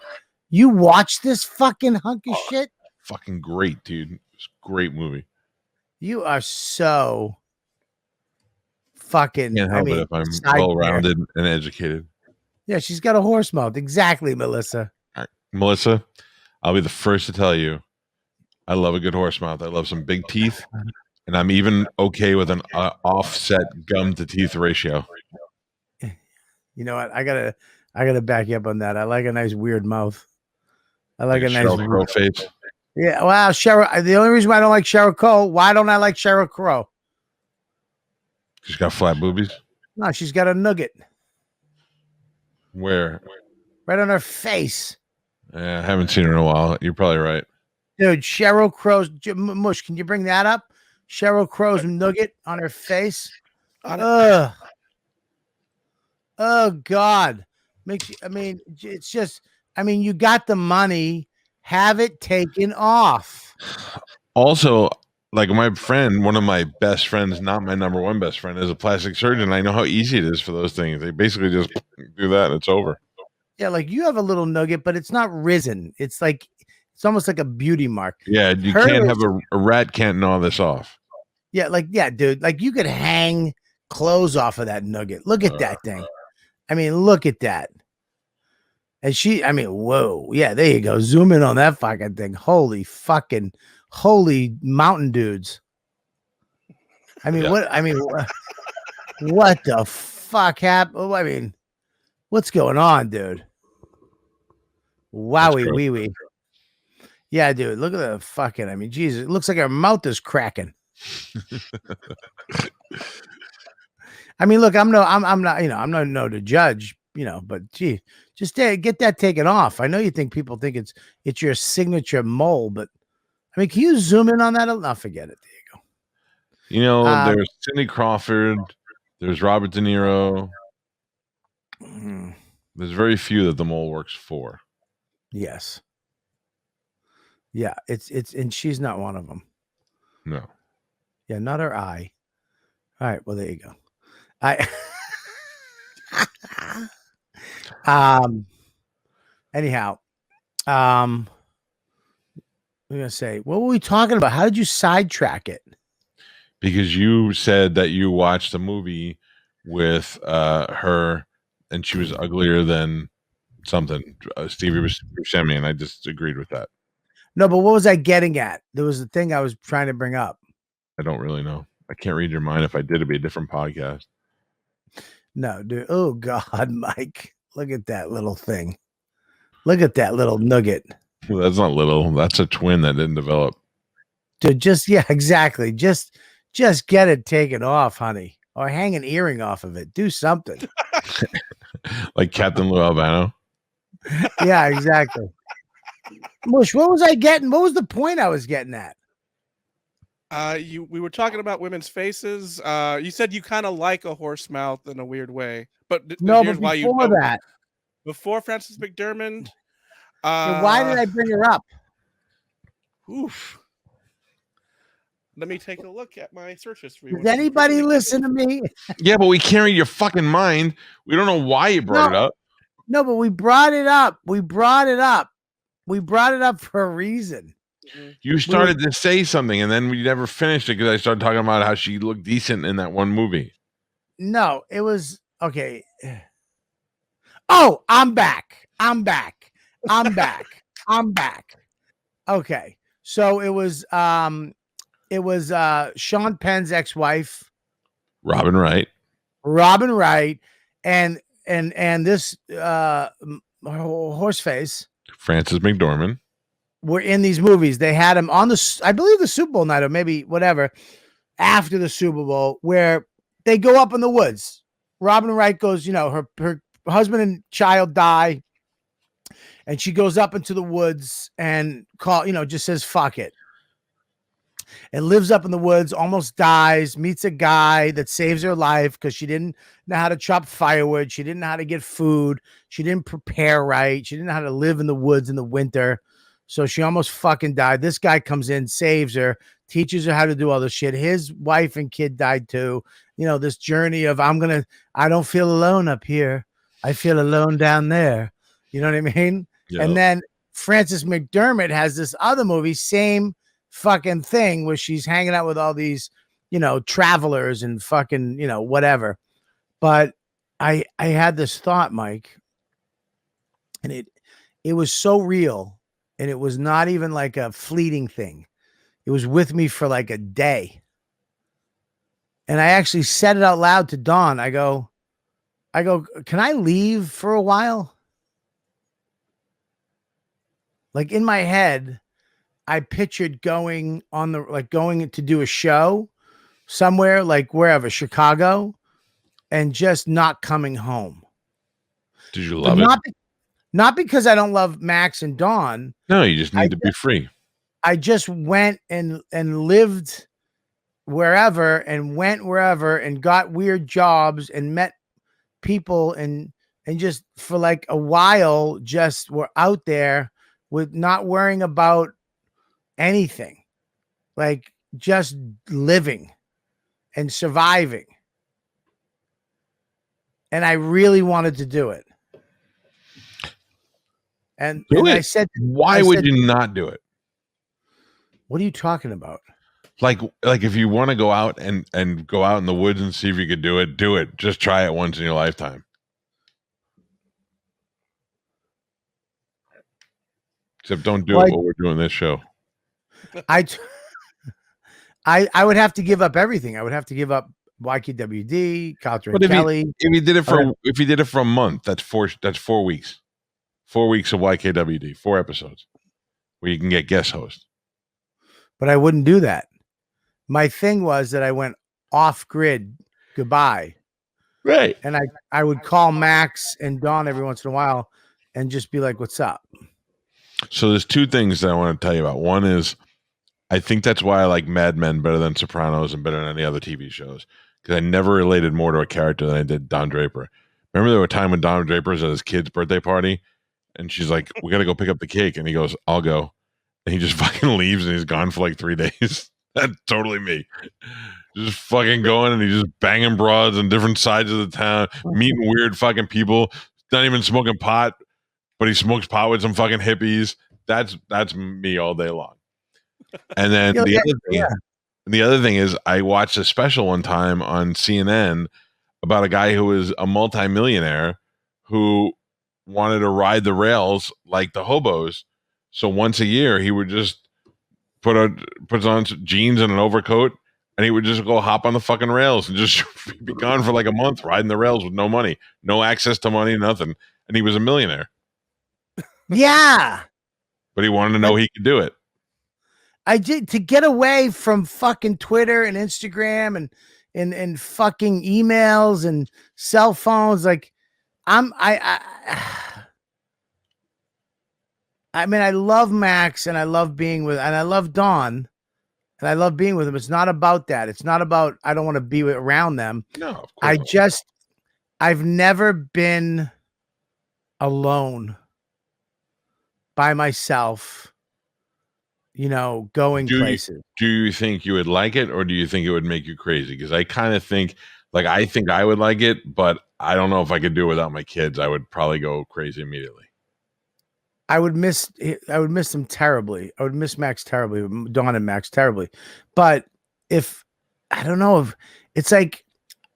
You watch this fucking hunk of shit? Fucking great, dude. It's a great movie. You are so fucking. Can't help it if I'm well-rounded and educated. Yeah, she's got a horse mouth. Exactly, Melissa. All right. Melissa, I'll be the first to tell you, I love a good horse mouth. I love some big teeth, and I'm even okay with an offset gum to teeth ratio. You know what? I gotta back you up on that. I like a nice weird mouth. I like a nice Sheryl Crow face. Yeah, well, Cheryl. The only reason why I don't like Cheryl Crow, why don't I like Cheryl Crow? She's got flat boobies. No, she's got a nugget Where? right on her face. I haven't seen her in a while. You're probably right. Dude, Cheryl Crow's Mush. Can you bring that up? Cheryl Crow's nugget on her face. Ugh. Oh God. It's just. I mean, you got the money. Have it taken off. Also, like my friend, one of my best friends, not my number one best friend, is a plastic surgeon. I know how easy it is for those things. They basically just do that and it's over. Yeah, like you have a little nugget, but it's not risen. It's almost like a beauty mark. Yeah, you can't have a rat can't gnaw this off. Yeah, dude, like you could hang clothes off of that nugget. Look at that thing. I mean, look at that. And whoa. Yeah, there you go. Zoom in on that fucking thing. Holy mountain dudes. I mean, Yeah. what the fuck happened? I mean, what's going on, dude? Wowie gross. wee wee. Yeah, dude. Look at the fucking. I mean, Jesus, it looks like her mouth is cracking. I mean, look, I'm not, I'm not no to judge, but gee, just get that taken off. I know you think people think it's your signature mole, but I mean, can you zoom in on that? I'll forget it. There you go. There's Cindy Crawford, there's Robert De Niro. There's very few that the mole works for. Yes. Yeah, it's and she's not one of them. No. Yeah, not her eye. All right, well, there you go. Anyhow, I'm gonna say, what were we talking about? How did you sidetrack it? Because you said that you watched a movie with her and she was uglier than something. Stevie Buscemi, and I just agreed with that. No, but what was I getting at? There was a thing I was trying to bring up. I don't really know. I can't read your mind. If I did, it'd be a different podcast. No, dude. Oh God, Mike. Look at that little thing. Look at that little nugget. Well, that's not little. That's a twin that didn't develop. Dude, exactly. Just get it taken off, honey. Or hang an earring off of it. Do something. Like Captain Lou Albano. Yeah, exactly. Mush, what was I getting? What was the point I was getting at? We were talking about women's faces. You said you kind of like a horse mouth in a weird way, but No, here's but why before that. Before Frances McDermott. Why did I bring her up? Oof. Let me take a look at my search history. Does anybody listen to me? Yeah, but we can't read your fucking mind. We don't know why you brought it up. No, but we brought it up. We brought it up for a reason. You started to say something, and then we never finished it because I started talking about how she looked decent in that one movie. No, it was okay. Oh, I'm back. Okay, so it was Sean Penn's ex-wife, Robin Wright, and this horseface, Frances McDormand, were in these movies. They had him on I believe the Super Bowl night, or maybe whatever, after the Super Bowl, where they go up in the woods. Robin Wright goes, her husband and child die, and she goes up into the woods and just says fuck it, and lives up in the woods, almost dies, meets a guy that saves her life because she didn't know how to chop firewood, she didn't know how to get food, she didn't prepare right, she didn't know how to live in the woods in the winter, so she almost fucking died. This guy comes in, saves her, teaches her how to do all this shit. His wife and kid died too. This journey of I don't feel alone up here, I feel alone down there. You know what I mean? Yep. And then Frances McDermott has this other movie, same fucking thing, where she's hanging out with all these, travelers and fucking, whatever. But I had this thought, Mike, and it was so real, and it was not even like a fleeting thing. It was with me for like a day. And I actually said it out loud to Dawn. I go, can I leave for a while? Like in my head, I pictured going to do a show somewhere, like wherever, Chicago, and just not coming home. Did you love it? Not because I don't love Max and Dawn. No, you just need to be free. I just went and lived wherever and went wherever and got weird jobs and met people and just for like a while just were out there with not worrying about anything, like just living and surviving. And I really wanted to do it. And I said, why would you not do it? What are you talking about? Like if you want to go out and go out in the woods and see if you could do it, do it. Just try it once in your lifetime. Except don't do it while we're doing this show. I would have to give up everything. I would have to give up YKWd, Calta and Kelly. If you did it for a month, that's 4 weeks. 4 weeks of YKWd, 4 episodes, where you can get guest host. But I wouldn't do that. My thing was that I went off grid. Goodbye. Right. And I would call Max and Dawn every once in a while and just be like, what's up? So there's 2 things that I want to tell you about. One is, I think that's why I like Mad Men better than Sopranos and better than any other TV shows, because I never related more to a character than I did Don Draper. Remember there was a time when Don Draper was at his kid's birthday party, and she's like, we got to go pick up the cake. And he goes, I'll go. And he just fucking leaves, and he's gone for like 3 days. That's totally me. Just fucking going, and he's just banging broads on different sides of the town, meeting weird fucking people, not even smoking pot, but he smokes pot with some fucking hippies. That's me all day long. And then the other thing is, I watched a special one time on CNN about a guy who was a multimillionaire who wanted to ride the rails like the hobos. So once a year, he would just puts on jeans and an overcoat, and he would just go hop on the fucking rails and just be gone for like a month riding the rails with no money, no access to money, nothing. And he was a millionaire. Yeah. But he wanted to know he could do it. I did, to get away from fucking Twitter and Instagram and fucking emails and cell phones. Like I mean, I love Max and I love being with, and I love Dawn and I love being with them. It's not about that. It's not about, I don't want to be around them. No, of course not. I've never been alone by myself, going places. Do you think you would like it, or do you think it would make you crazy? Because I kind of think, I think I would like it, but I don't know if I could do it without my kids. I would probably go crazy immediately. I would miss them terribly. I would miss Max terribly, Dawn and Max terribly. But I don't know if it's like,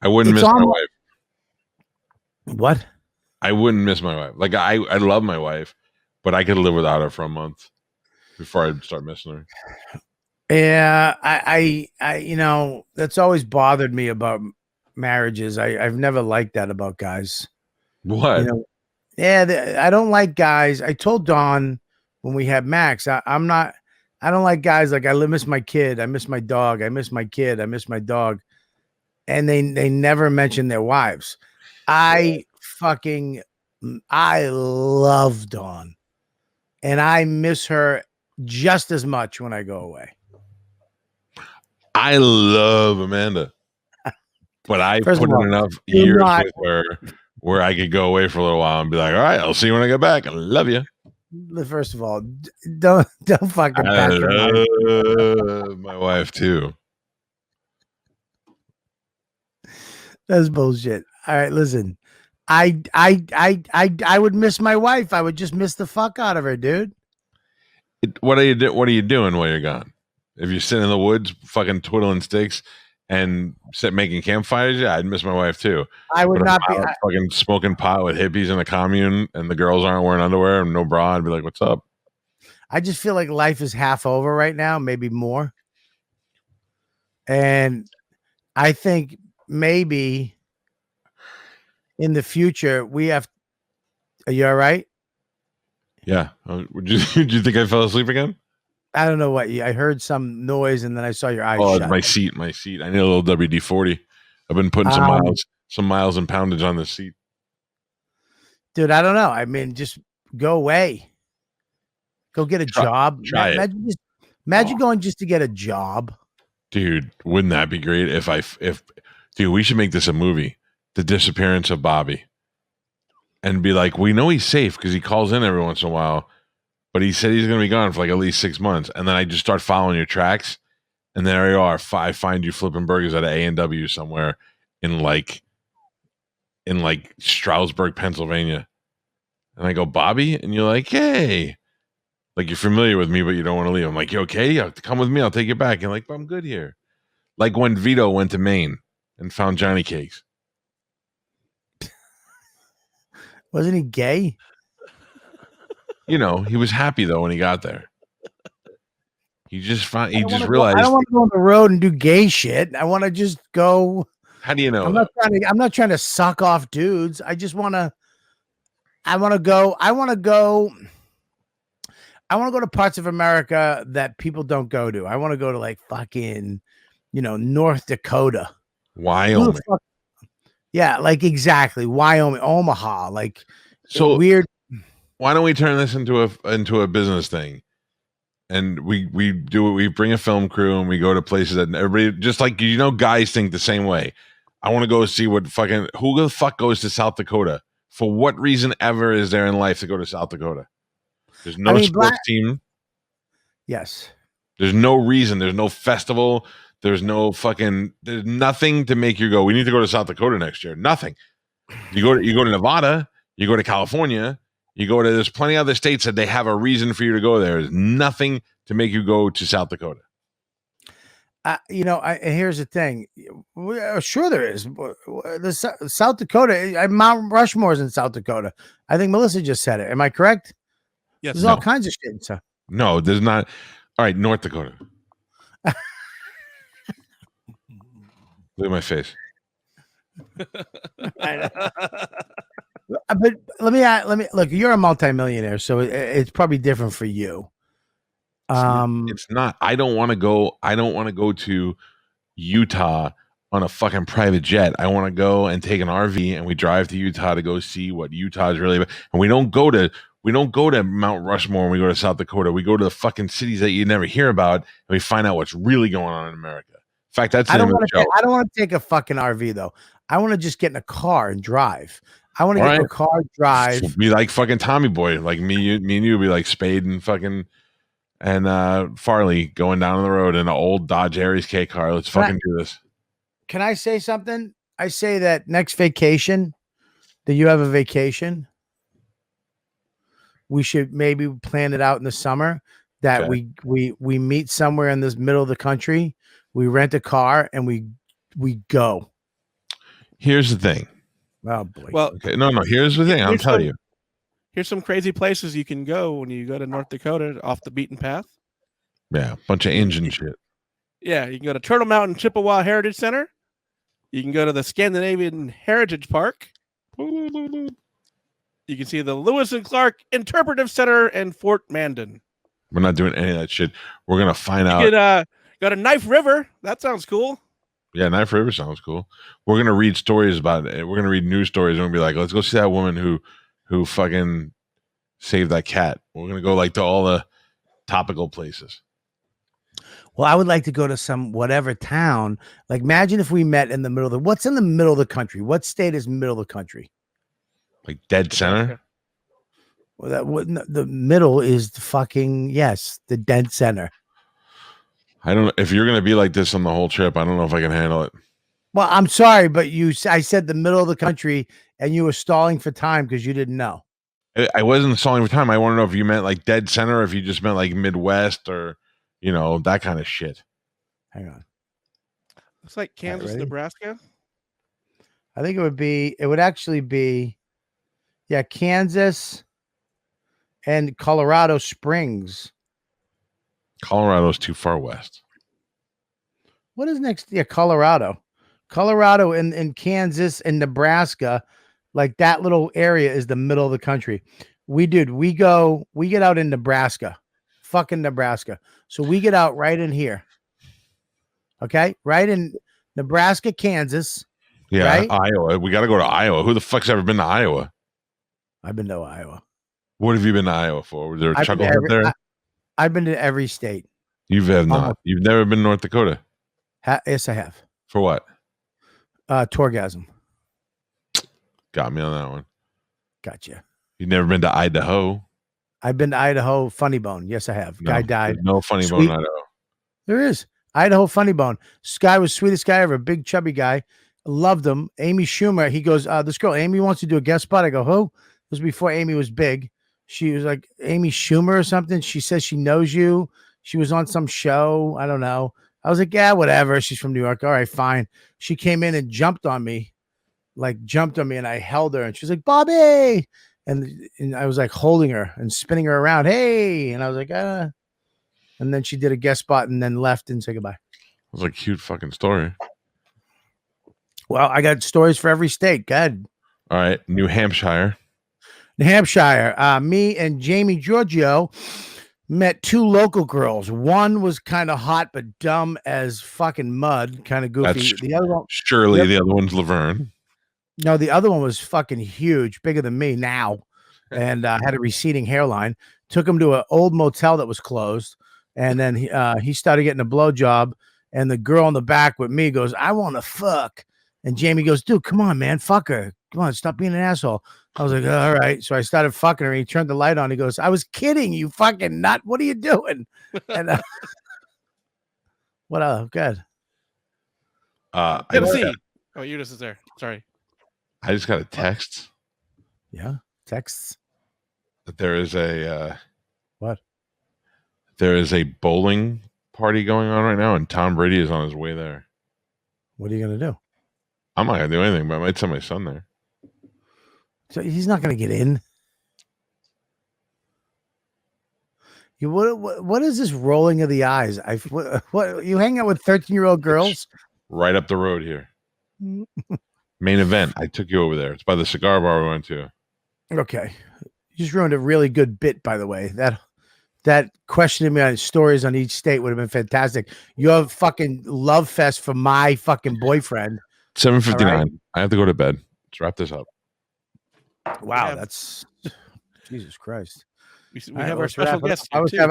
I wouldn't miss my wife. What? I wouldn't miss my wife. I love my wife, but I could live without her for a month before I'd start missing her. Yeah, I that's always bothered me about marriages. I've never liked that about guys. What? I don't like guys. I told Dawn when we had Max, I don't like guys like, I miss my kid, I miss my dog, I miss my kid, I miss my dog, and they never mention their wives. I love Dawn, and I miss her just as much when I go away. I love Amanda, but I put in enough years with her where I could go away for a little while and be like, all right, I'll see you when I get back. I love you. First of all, don't fucking I love my wife too. That's bullshit. All right, listen. I would miss my wife. I would just miss the fuck out of her, dude. What are you doing while you're gone? If you're sitting in the woods, fucking twiddling sticks and making campfires, yeah, I'd miss my wife too. I would not be fucking smoking pot with hippies in the commune, and the girls aren't wearing underwear and no bra. I'd be like, "What's up?" I just feel like life is half over right now, maybe more. And I think maybe in the future we have. Are you all right? Yeah. Did you think I fell asleep again? I don't know what. I heard some noise and then I saw your eyes. Oh, shut. my seat. I need a little WD-40. I've been putting some miles and poundage on the seat. Dude, I don't know. I mean, just go away. Go get a job. Imagine going just to get a job. Dude, wouldn't that be great dude, we should make this a movie. The Disappearance of Bobby. And be like, we know he's safe because he calls in every once in a while, but he said he's going to be gone for like at least 6 months. And then I just start following your tracks. And there you are. I find you flipping burgers at an A&W somewhere in Stroudsburg, Pennsylvania. And I go, Bobby? And you're like, hey. Like, you're familiar with me, but you don't want to leave. I'm like, you okay? You have to come with me. I'll take you back. And you're like, but I'm good here. Like when Vito went to Maine and found Johnny Cakes. Wasn't he gay? He was happy though when he got there. He just realized. I don't want to go on the road and do gay shit. I want to just go. How do you know? I'm not trying to suck off dudes. I just want to. I want to go. I want to go to parts of America that people don't go to. I want to go to like fucking, North Dakota. Who the Wyoming. fuck- Yeah, like exactly. Wyoming, Omaha, like So weird. why don't we turn this into a business thing? And we do it. We bring a film crew and we go to places that everybody, just like guys think the same way. I want to go see who the fuck goes to South Dakota? For what reason ever is there in life to go to South Dakota? There's no sports team. Yes. There's no reason. There's no festival. There's nothing to make you go, we need to go to South Dakota next year. Nothing. You go to Nevada, you go to California, there's plenty of other states that they have a reason for you to go there. There's nothing to make you go to South Dakota. Here's the thing. Sure there is. South Dakota, Mount Rushmore's in South Dakota. I think Melissa just said it. Am I correct? Yes. There's all kinds of shit. No, there's not. All right, North Dakota. Look at my face. But let me look. You're a multimillionaire, so it's probably different for you. It's not. I don't want to go. I don't want to go to Utah on a fucking private jet. I want to go and take an RV and we drive to Utah to go see what Utah is really about. And we don't go to Mount Rushmore when we go to South Dakota. We go to the fucking cities that you never hear about and we find out what's really going on in America. In fact, that's the name of the show. I don't want to take a fucking RV though. I want to just get in a car and drive. I want to get in a car, drive. Be like fucking Tommy Boy, like me and you be like Spade and fucking Farley going down the road in an old Dodge Aries K car. Let's fucking do this. Can I say something? I say that next vacation, that you have a vacation, we should maybe plan it out in the summer that we meet somewhere in this middle of the country. We rent a car and we go. Here's the thing. Oh boy. Well, okay. No. Here's the thing. I'm telling you. Here's some crazy places you can go when you go to North Dakota off the beaten path. Yeah, bunch of engine shit. Yeah, you can go to Turtle Mountain Chippewa Heritage Center. You can go to the Scandinavian Heritage Park. You can see the Lewis and Clark Interpretive Center in Fort Mandan. We're not doing any of that shit. We're gonna find out. You could go to Knife River. That sounds cool. Yeah, Knife River sounds cool. We're gonna read stories about it. We're gonna read news stories and we'll be like, let's go see that woman who fucking saved that cat. We're gonna go like to all the topical places. Well, I would like to go to some whatever town. Like, imagine if we met in the middle of what's in the middle of the country? What state is middle of the country? Like dead center? Well, the middle is the fucking, the dead center. I don't know if you're going to be like this on the whole trip. I don't know if I can handle it. Well, I'm sorry, but I said the middle of the country and you were stalling for time because you didn't know. I wasn't stalling for time. I want to know if you meant like dead center, or if you just meant like Midwest or, that kind of shit. Hang on. Looks like Kansas, Nebraska. I think it would actually be, Kansas and Colorado Springs. Colorado's too far west. What is next? Yeah, Colorado and Kansas and Nebraska, like that little area is the middle of the country. We get out in Nebraska, fucking Nebraska. So we get out right in here. Okay. Right in Nebraska, Kansas. Yeah. Right? Iowa. We got to go to Iowa. Who the fuck's ever been to Iowa? I've been to Iowa. What have you been to Iowa for? Was there a chucklehead there? I've been to every state. You have not. You've never been to North Dakota? Yes, I have. For what? Torgasm. Got me on that one. Gotcha. You've never been to Idaho? I've been to Idaho. Funny Bone. Yes, I have. No, guy died. No Funny Bone in Idaho. There is. Idaho Funny Bone. This guy was sweetest guy ever. Big chubby guy. Loved him. Amy Schumer. He goes, this girl, Amy, wants to do a guest spot. I go, who? This was before Amy was big. She was like Amy Schumer or something. She says she knows you. She was on some show. I don't know. I was like, yeah, whatever. She's from New York. All right, fine. She came in and jumped on me, and I held her and she's like, Bobby. And I was like holding her and spinning her around. Hey. And I was like, and then she did a guest spot and then left and said goodbye. It was like a cute fucking story. Well, I got stories for every state. Good. All right. New Hampshire. New Hampshire. Me and Jamie Giorgio met two local girls. One was kind of hot but dumb as fucking mud, kind of goofy. That's The other one, Shirley. Yep. The other one's Laverne. no, the other one was fucking huge, bigger than me now, and had a receding hairline. Took him to an old motel that was closed, and then he started getting a blowjob. And the girl in the back with me goes, "I want to fuck," and Jamie goes, "Dude, come on, man, fuck her. Come on, stop being an asshole." I was like, "All right." So I started fucking her. He turned the light on. He goes, "I was kidding, you fucking nut. What are you doing?" And what else? Good. Tennessee. Oh, Eunice is there. Sorry. I just got a text Yeah. Texts. that there is a What? there is a bowling party going on right now, and Tom Brady is on his way there. What are you gonna do? I'm not gonna do anything, but I might send my son there. So he's not gonna get in. You what is this rolling of the eyes? What you hang out with 13-year-old girls? Right up the road here. Main event. I took you over there. It's by the cigar bar we went to. Okay. You just ruined a really good bit, by the way. That questioning me on stories on each state would have been fantastic. Your fucking love fest for my fucking boyfriend. 7:59. All right. I have to go to bed. Let's wrap this up. Wow, Yeah. that's Jesus Christ. We All right, have our let's wrap special it up. guest.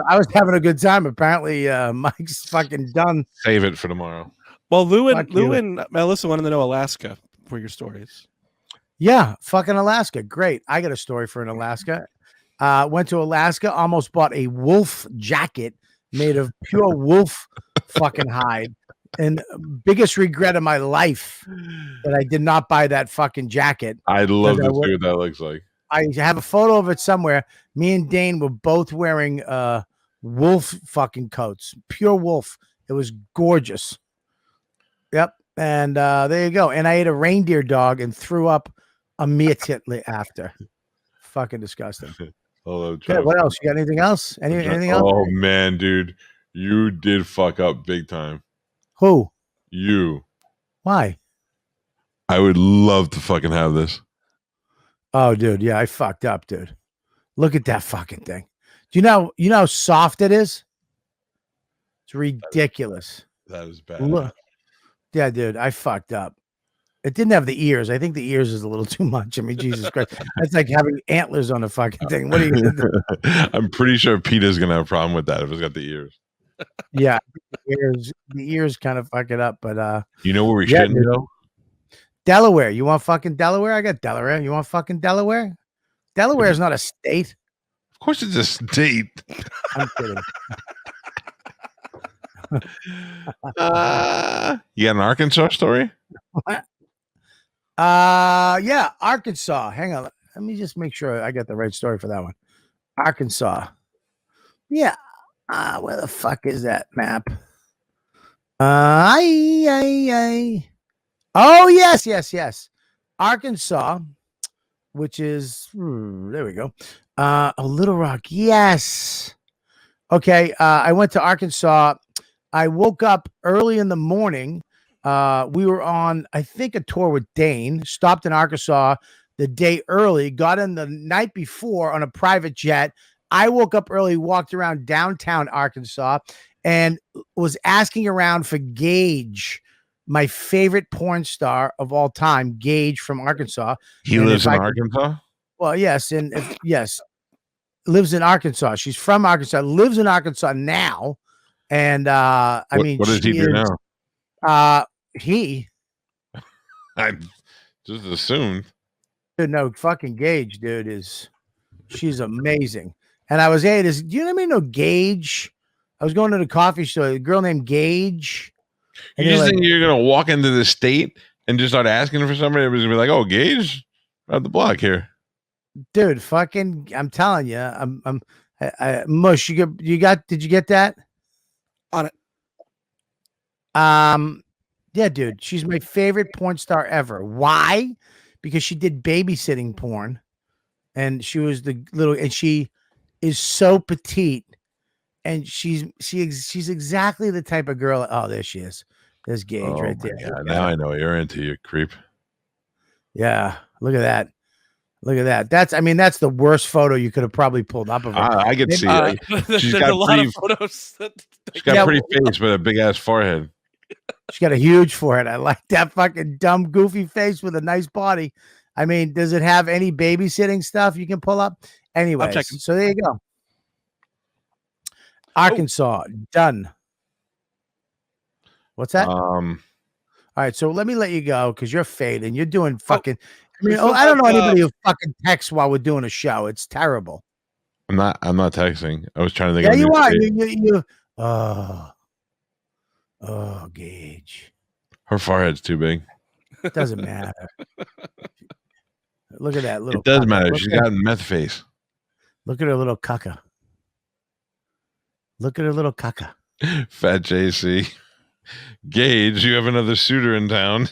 I was having a good time. Apparently, Mike's fucking done. Save it for tomorrow. Well, Lou Fuck you. and Melissa wanted to know Alaska for your stories. Yeah, fucking Alaska. Great. I got a story for an Alaska. Went to Alaska, almost bought a wolf jacket made of pure wolf fucking hide. And biggest regret of my life that I did not buy that fucking jacket. I'd love Because I to would- see what that looks like. I have a photo of it somewhere. Me and Dane were both wearing wolf fucking coats, pure wolf. It was gorgeous. Yep. And there you go. And I ate a reindeer dog and threw up immediately after. Fucking disgusting. Hello, Okay, what else? You got anything else? Anything else? Oh man, dude, you did fuck up big time. Who? You. Why? I would love to fucking have this. Oh, dude. Yeah, I fucked up, dude. Look at that fucking thing. Do you know how soft it is? It's ridiculous. That is bad. Look. Yeah, dude, I fucked up. It didn't have the ears. I think the ears is a little too much. I mean, Jesus Christ. That's like having antlers on a fucking thing. What are you gonna do? I'm pretty sure Peter's gonna have a problem with that if it's got the ears. Yeah, the ears kind of fuck it up, but You know where we Yeah, shouldn't dude. go? Delaware. You want fucking Delaware? I got Delaware. You want fucking Delaware? Delaware is not a state. Of course, it's a state. I'm kidding. You got an Arkansas story? Yeah, Arkansas. Hang on. Let me just make sure I got the right story for that one. Arkansas. Yeah. Where the fuck is that map? Oh, yes. Arkansas, which is there we go. A Little Rock. Yes. Okay. I went to Arkansas. I woke up early in the morning. We were on, I think, a tour with Dane, stopped in Arkansas the day early, got in the night before on a private jet. I woke up early, walked around downtown Arkansas, and was asking around for Gage, my favorite porn star of all time, Gage from Arkansas. He And lives if in I could- Arkansas? Well, yes, yes, lives in Arkansas. She's from Arkansas, lives in Arkansas now, and I mean, what does he she do is- now? He I just assumed. dude, no fucking Gage, dude, she's amazing. And I was, hey, do you know Gage? I was going to the coffee store, a girl named Gage. You And just they're think you're gonna walk into the state and just start asking for somebody? Everybody's gonna be like, "Oh, Gage, out the block here." dude, fucking, I'm telling you, Mush, did you get that? On it. Yeah, dude, she's my favorite porn star ever. Why? Because she did babysitting porn, and she was and she is so petite, and she's exactly the type of girl. Oh, there she is. There's Gage right my there. God, now I know what you're into, you creep. Yeah, look at that. Look at that. That's the worst photo you could have probably pulled up of her. I could see it. She's There's got a lot of photos. She's got a pretty face, but a big ass forehead. She's got a huge forehead. I like that fucking dumb, goofy face with a nice body. I mean, does it have any babysitting stuff you can pull up? Anyways, so there you go. Arkansas, done. What's that? All right, so let me let you go because you're fading. You're doing fucking. I don't know anybody who fucking texts while we're doing a show. It's terrible. I'm not texting. I was trying to think. Yeah, of you are. You. Oh, Gage. Her forehead's too big. It doesn't matter. Look at that little. It does matter. She's got a meth face. Look at her little caca. Look at her little caca. Fat JC. Gage, you have another suitor in town.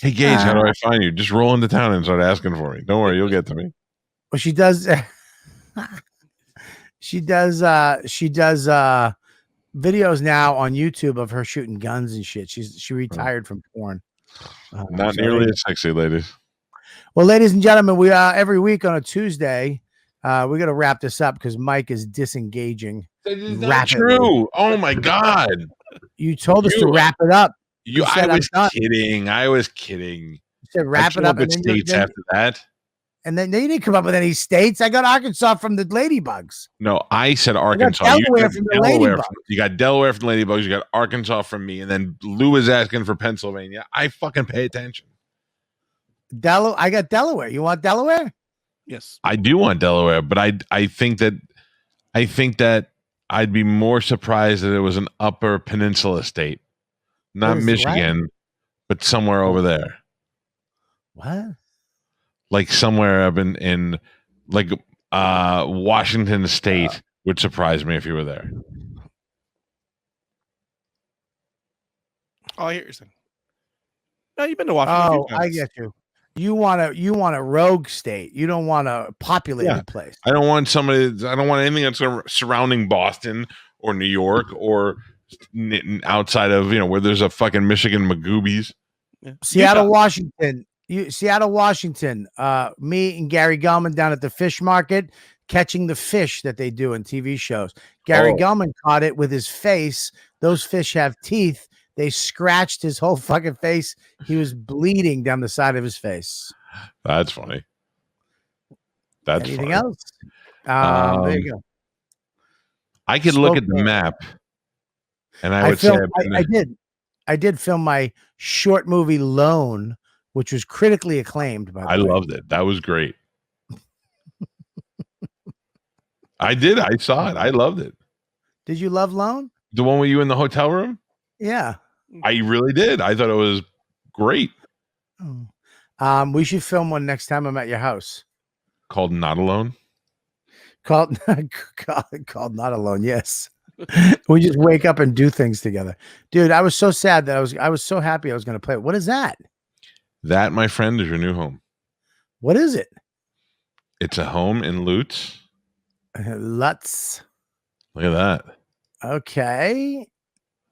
Hey Gage, how do I find you? Just roll into town and start asking for me. Don't worry, you'll get to me. Well, she does. She does videos now on YouTube of her shooting guns and shit. She retired from porn. Not nearly as sexy, ladies. Well, ladies and gentlemen, we every week on a Tuesday, we're gonna wrap this up because Mike is disengaging. That is not true. Oh my god! You told us to wrap it up. I was kidding. I was kidding. You said wrap it up. And states after that. And then you didn't come up with any states. I got Arkansas from the Ladybugs. No, I said Arkansas. Delaware from the Ladybugs. You got Delaware from the Ladybugs. You got Arkansas from me. And then Lou is asking for Pennsylvania. I fucking pay attention. I got Delaware. You want Delaware? Yes. I do want Delaware, but I think that I'd be more surprised that it was an upper peninsula state. Not Michigan, but somewhere over there. What? Like somewhere up in like Washington State would surprise me if you were there. Oh, I hear you saying. No, you've been to Washington. Oh, I get you. You want a rogue state. You don't want a populated place. I don't want anything that's surrounding Boston or New York or outside of where there's a fucking Michigan Magoobies. Yeah. Seattle, Washington. Seattle, Washington. Me and Gary Gellman down at the fish market catching the fish that they do in TV shows. Gary Gellman caught it with his face. Those fish have teeth. They scratched his whole fucking face. He was bleeding down the side of his face. That's funny. That's anything funny. else? There you go. I could look at the map, and I would say I did film my short movie Lone, which was critically acclaimed. By the way, I loved it. That was great. I did. I saw it. I loved it. Did you love Lone? The one with you in the hotel room? Yeah. I really did. I thought it was great. We should film one next time I'm at your house. Called Not Alone? Called Not Alone, yes. We just wake up and do things together. Dude, I was so sad that I was so happy I was going to play it. What is that? That, my friend, is your new home. What is it? It's a home in Lutz. Lutz. Look at that. Okay.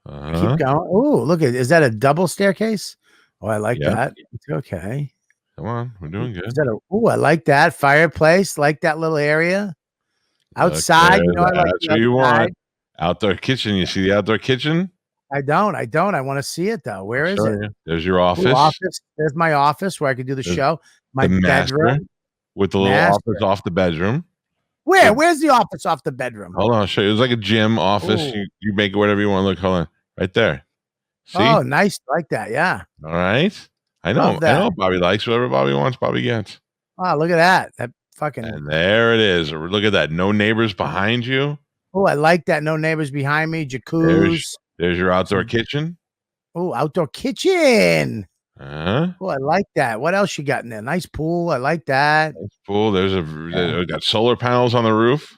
Keep going. Oh, look at, is that a double staircase? Oh, I like that. It's okay. Come on, we're doing good. I like that fireplace. Like that little area outside. I like that's what you want. Outdoor kitchen. You see the outdoor kitchen? I don't. I want to see it though. Where is it? There's your office. There's my office where I could do the show. My bedroom with the little office off the bedroom. Where? Where's the office off the bedroom? Hold on, I'll show you. It's like a gym office. You make it whatever you want to look. Hold on. Right there. See? Oh, nice. Like that. Yeah. All right. I know. I know Bobby likes whatever Bobby wants. Bobby gets. Oh, look at that. That fucking. And there it is. Look at that. No neighbors behind you. Oh, I like that. No neighbors behind me. Jacuzzi. There's your outdoor kitchen. Oh, outdoor kitchen. Oh, I like that. What else you got in there? Nice pool. I like that. Nice pool. There's got solar panels on the roof.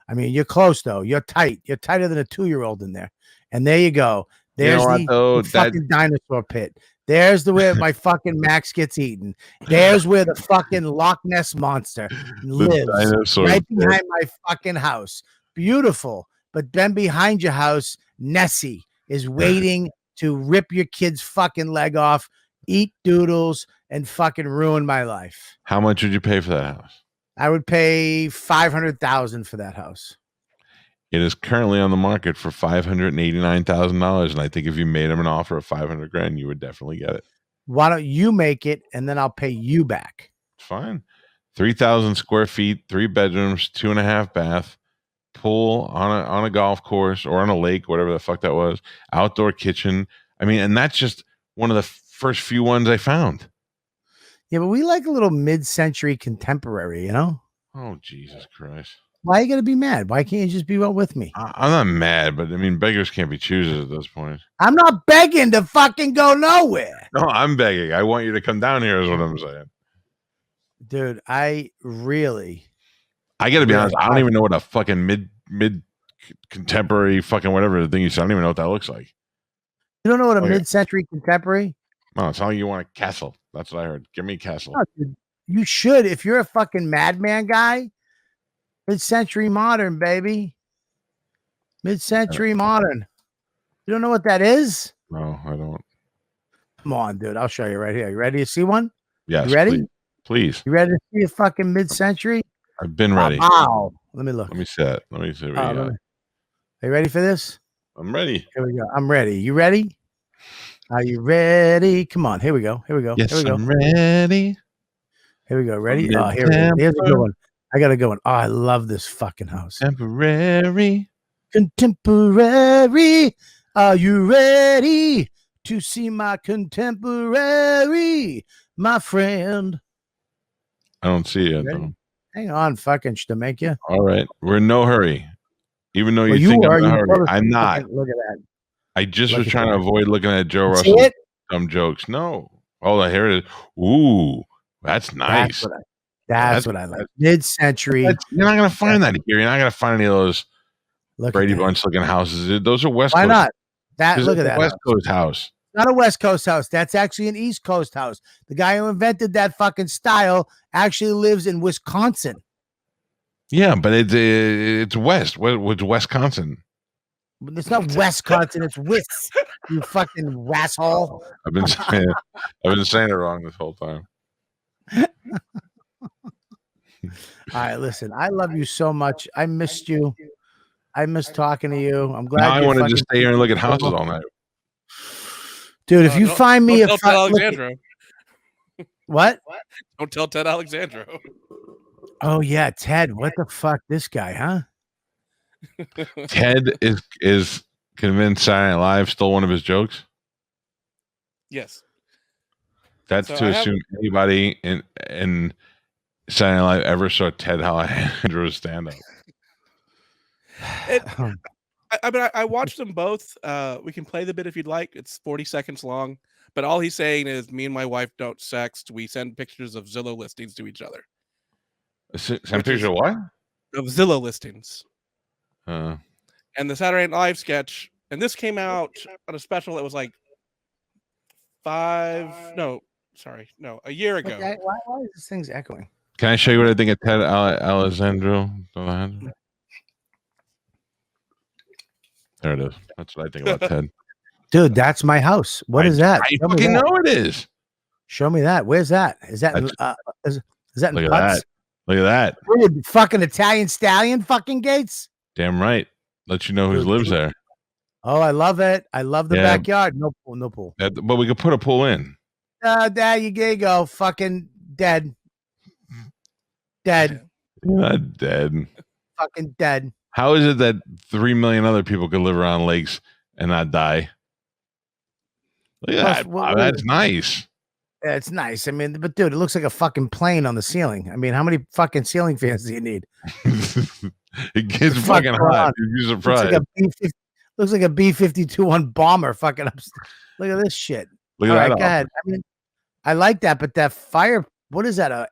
I mean, you're close though. You're tight. You're tighter than a 2-year-old in there. And there you go. There's the fucking dinosaur pit. There's where my fucking Max gets eaten. There's where the fucking Loch Ness monster lives. Right behind my fucking house. Beautiful. But then behind your house, Nessie is waiting to rip your kid's fucking leg off. eat doodles, and fucking ruin my life. How much would you pay for that house? I would pay $500,000 for that house. It is currently on the market for $589,000, and I think if you made him an offer of $500,000, you would definitely get it. Why don't you make it and then I'll pay you back? It's fine. 3,000 square feet, 3 bedrooms, 2.5 bath, pool on a golf course or on a lake, whatever the fuck that was. Outdoor kitchen. I mean, and that's just one of the first few ones I found. Yeah, but we like a little mid-century contemporary, you know? Oh, Jesus Christ. Why are you going to be mad? Why can't you just be with me? I'm not mad, but I mean, beggars can't be choosers at this point. I'm not begging to fucking go nowhere. No, I'm begging. I want you to come down here is what I'm saying. Dude, I got to be honest. I don't even know what a fucking mid contemporary fucking whatever the thing you said. I don't even know what that looks like. You don't know what a mid-century contemporary? No, it's not like you want a castle. That's what I heard. Give me a castle. No, dude, you should. If you're a fucking madman guy, mid-century modern, baby. Mid-century modern. You don't know what that is? No, I don't. Come on, dude. I'll show you right here. You ready to see one? Yes. You ready? Please. You ready to see a fucking mid-century? I've been ready. Wow. Let me look. Let me see it. Let me see what you got. Are you ready for this? I'm ready. Here we go. I'm ready. You ready? Are you ready? Come on. Here we go. Here we go. Yes, here we go. I'm ready. Here we go. Ready? Oh, here we go. Here's a good one. I got to go. Oh, I love this fucking house. Contemporary. Are you ready to see my contemporary, my friend? I don't see it, though. Hang on, fucking Stamania. All right. We're in no hurry. Even though you think I'm in a hurry. I'm not. Look at that. I just was trying to avoid looking at Joe See Russell's it? dumb jokes. No. Hold on. Here it is. Ooh, that's nice. That's what I like. Mid-century. You're not going to find that here. You're not going to find any of those Look Brady Bunch looking houses. Those are West Coast. Why not? Look at that. West Coast house. Not a West Coast house. That's actually an East Coast house. The guy who invented that fucking style actually lives in Wisconsin. Yeah, but it's West. What's Wisconsin? It's not Wisconsin. It's Wis. You fucking asshole. I've been saying it wrong this whole time. All right, listen. I love you so much. I missed you. I miss talking to you. I'm glad. Now I want to just stay here and look at houses all night. Dude, if you find me a Ted Alexandro. What? Don't tell Ted Alexandro. Oh yeah, Ted. What the fuck? This guy, huh? Ted is convinced Saturday Night Live stole one of his jokes. Yes. That's to assume anybody in Saturday Night Live ever saw Ted Alexandro's stand up. I mean, I watched them both. We can play the bit if you'd like. It's 40 seconds long. But all he's saying is, me and my wife don't sext. We send pictures of Zillow listings to each other. Send pictures of what? Of Zillow listings. And the Saturday Night Live sketch, and this came out on a special that was like a year ago. Okay, why is this thing's echoing? Can I show you what I think of Ted Alexandro? There it is. That's what I think about Ted. Dude, that's my house. What is that? I fucking know it is. Show me that. Where's that? Is that is that in Look at Putz? that. Look at that. Dude, fucking Italian stallion fucking gates? Damn right. Let you know who lives there. Oh, I love it. I love the backyard. No pool, no pool. But we could put a pool in. There you go. Fucking dead. Dead. Not dead. Fucking dead. How is it that 3 million other people could live around lakes and not die? Look at that. Wow, that's nice. Yeah, it's nice. I mean, but dude, it looks like a fucking plane on the ceiling. I mean, how many fucking ceiling fans do you need? It gets fucking hot. You're surprised. Looks like a B-52 bomber fucking up. Look at this shit. Look at All that. right, go ahead. I mean, I like that, but that fire, what is that? A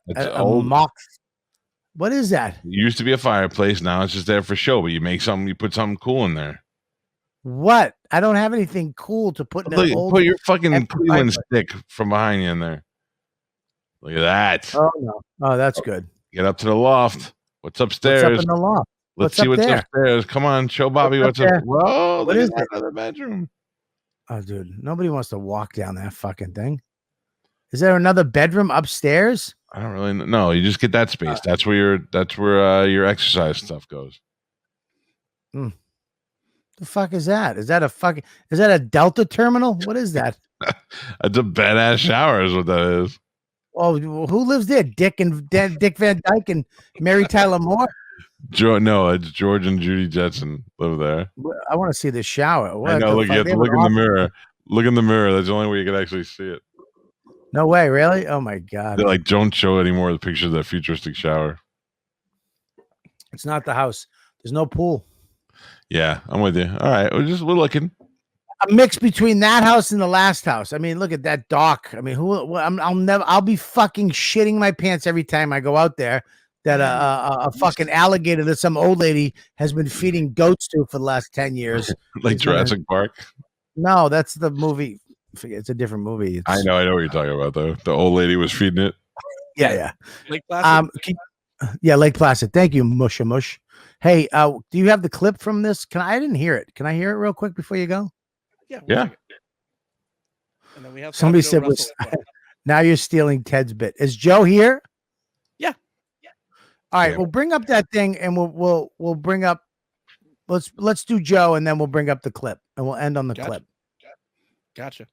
mock? What is that? It used to be a fireplace. Now it's just there for show, but you put something cool in there. What? I don't have anything cool to put in an old. Put your fucking Cleveland stick from behind you in there. Look at that. Oh, no. Oh, that's good. Get up to the loft. What's upstairs? What's up in the loft? Let's see what's upstairs. Come on, show Bobby what's up. Whoa, what is that? Another bedroom. Oh, dude, nobody wants to walk down that fucking thing. Is there another bedroom upstairs? I don't really know. No, you just get that space. That's where your exercise stuff goes. The fuck is that? Is that a Delta terminal? What is that? It's a badass shower, is what that is. Oh, who lives there? Dick Van Dyke and Mary Tyler Moore. No, it's George and Judy Jetson live there. I want to see the shower. What I know. the Look, fuck? you have They to have look an in the office? mirror. Look in the mirror. That's the only way you can actually see it. No way, really? Oh my god! They don't show anymore the picture of that futuristic shower. It's not the house. There's no pool. Yeah, I'm with you. All right, we're looking. A mix between that house and the last house. I mean, look at that dock. I mean, I'll be fucking shitting my pants every time I go out there. That a fucking alligator that some old lady has been feeding goats to for the last 10 years. Like Jurassic Park. No, that's the movie. It's a different movie. I know what you're talking about though. The old lady was feeding it. Yeah. Lake Placid. Lake Placid. Thank you, Mush. Hey, do you have the clip from this? I didn't hear it. Can I hear it real quick before you go? Yeah. And then we have Somebody Joe said Russell as well. now you're stealing Ted's bit. Is Joe here? Yeah. All right, Yeah. we'll bring up that thing and we'll bring up let's do Joe and then we'll bring up the clip and we'll end on the clip. Gotcha.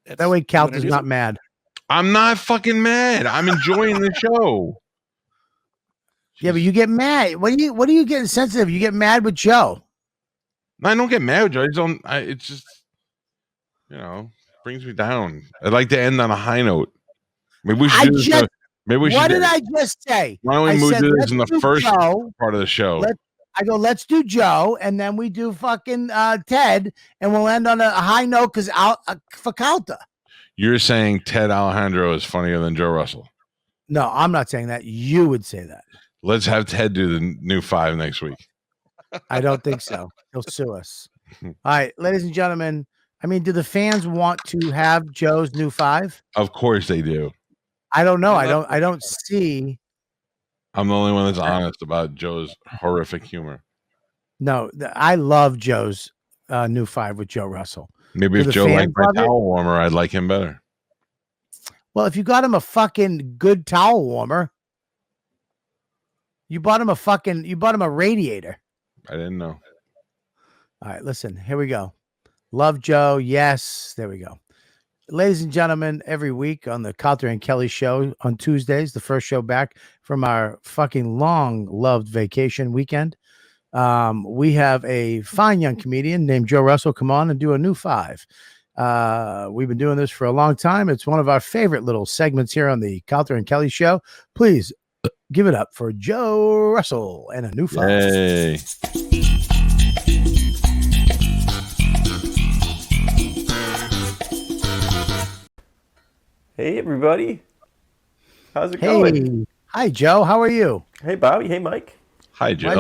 That way Calta's not mad. I'm not fucking mad. I'm enjoying the show. Yeah, but you get mad. What are you getting sensitive? You get mad with Joe. I don't get mad with Joe. It's just brings me down. I'd like to end on a high note. Maybe we should What did I just say? Why don't we do this in the first part of the show? Let's do Joe, and then we do fucking Ted, and we'll end on a high note because for Calta. You're saying Ted Alejandro is funnier than Joe Russell? No, I'm not saying that. You would say that. Let's have Ted do the new 5 next week. I don't think so. He'll sue us. All right, ladies and gentlemen. I mean, do the fans want to have Joe's new 5? Of course they do. I don't know. I don't see. I'm the only one that's honest about Joe's horrific humor. No, I love Joe's new 5 with Joe Russell. Maybe if Joe liked my towel warmer, I'd like him better. Well, if you got him a fucking good towel warmer, you bought him a radiator. I didn't know. All right, listen, here we go. Love Joe. Yes, there we go. Ladies and gentlemen, every week on the Calta and Kelly show on Tuesdays, the first show back from our fucking long-loved vacation weekend, we have a fine young comedian named Joe Russell come on and do a new 5. We've been doing this for a long time. It's one of our favorite little segments here on the Calta and Kelly show. Please give it up for Joe Russell and a new 5. Hey. Hey, everybody. How's it going? Hi, Joe. How are you? Hey, Bobby. Hey, Mike. Hi, Joe. Why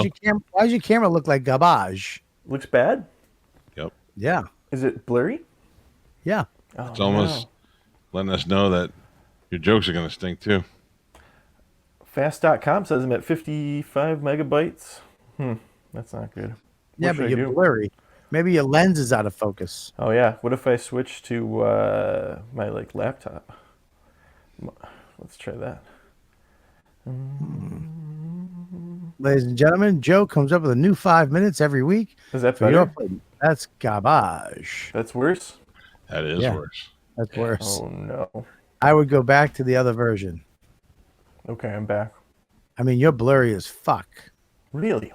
does your camera look like garbage? Looks bad? Yep. Yeah. Is it blurry? Yeah. Oh, It's almost letting us know that your jokes are going to stink, too. Fast.com says I'm at 55 megabytes. That's not good. Yeah, but you're blurry. Maybe your lens is out of focus. Oh, yeah. What if I switch to my laptop? Let's try that. Ladies and gentlemen, Joe comes up with a new 5 minutes every week. Is that for your better? plate. That's garbage. That's worse? That is worse. That's worse. Oh, no. I would go back to the other version. Okay, I'm back. I mean, you're blurry as fuck. Really?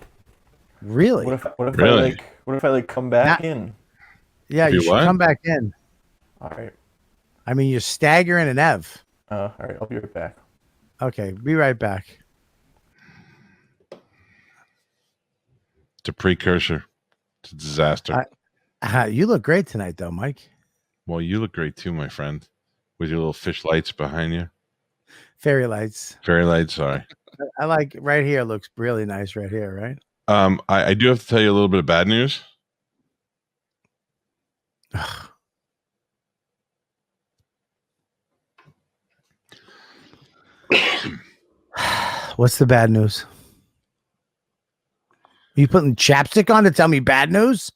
Really? What if Really? I come back in? Yeah, you should come back in. All right. I mean, you're staggering an Ev. All right, I'll be right back. Okay, be right back. It's a precursor. It's a disaster. You look great tonight, though, Mike. Well, you look great, too, my friend. With your little fish lights behind you. Fairy lights. Fairy lights, sorry. I like right here. Looks really nice right here, right? I do have to tell you a little bit of bad news. What's the bad news? Are you putting chapstick on to tell me bad news?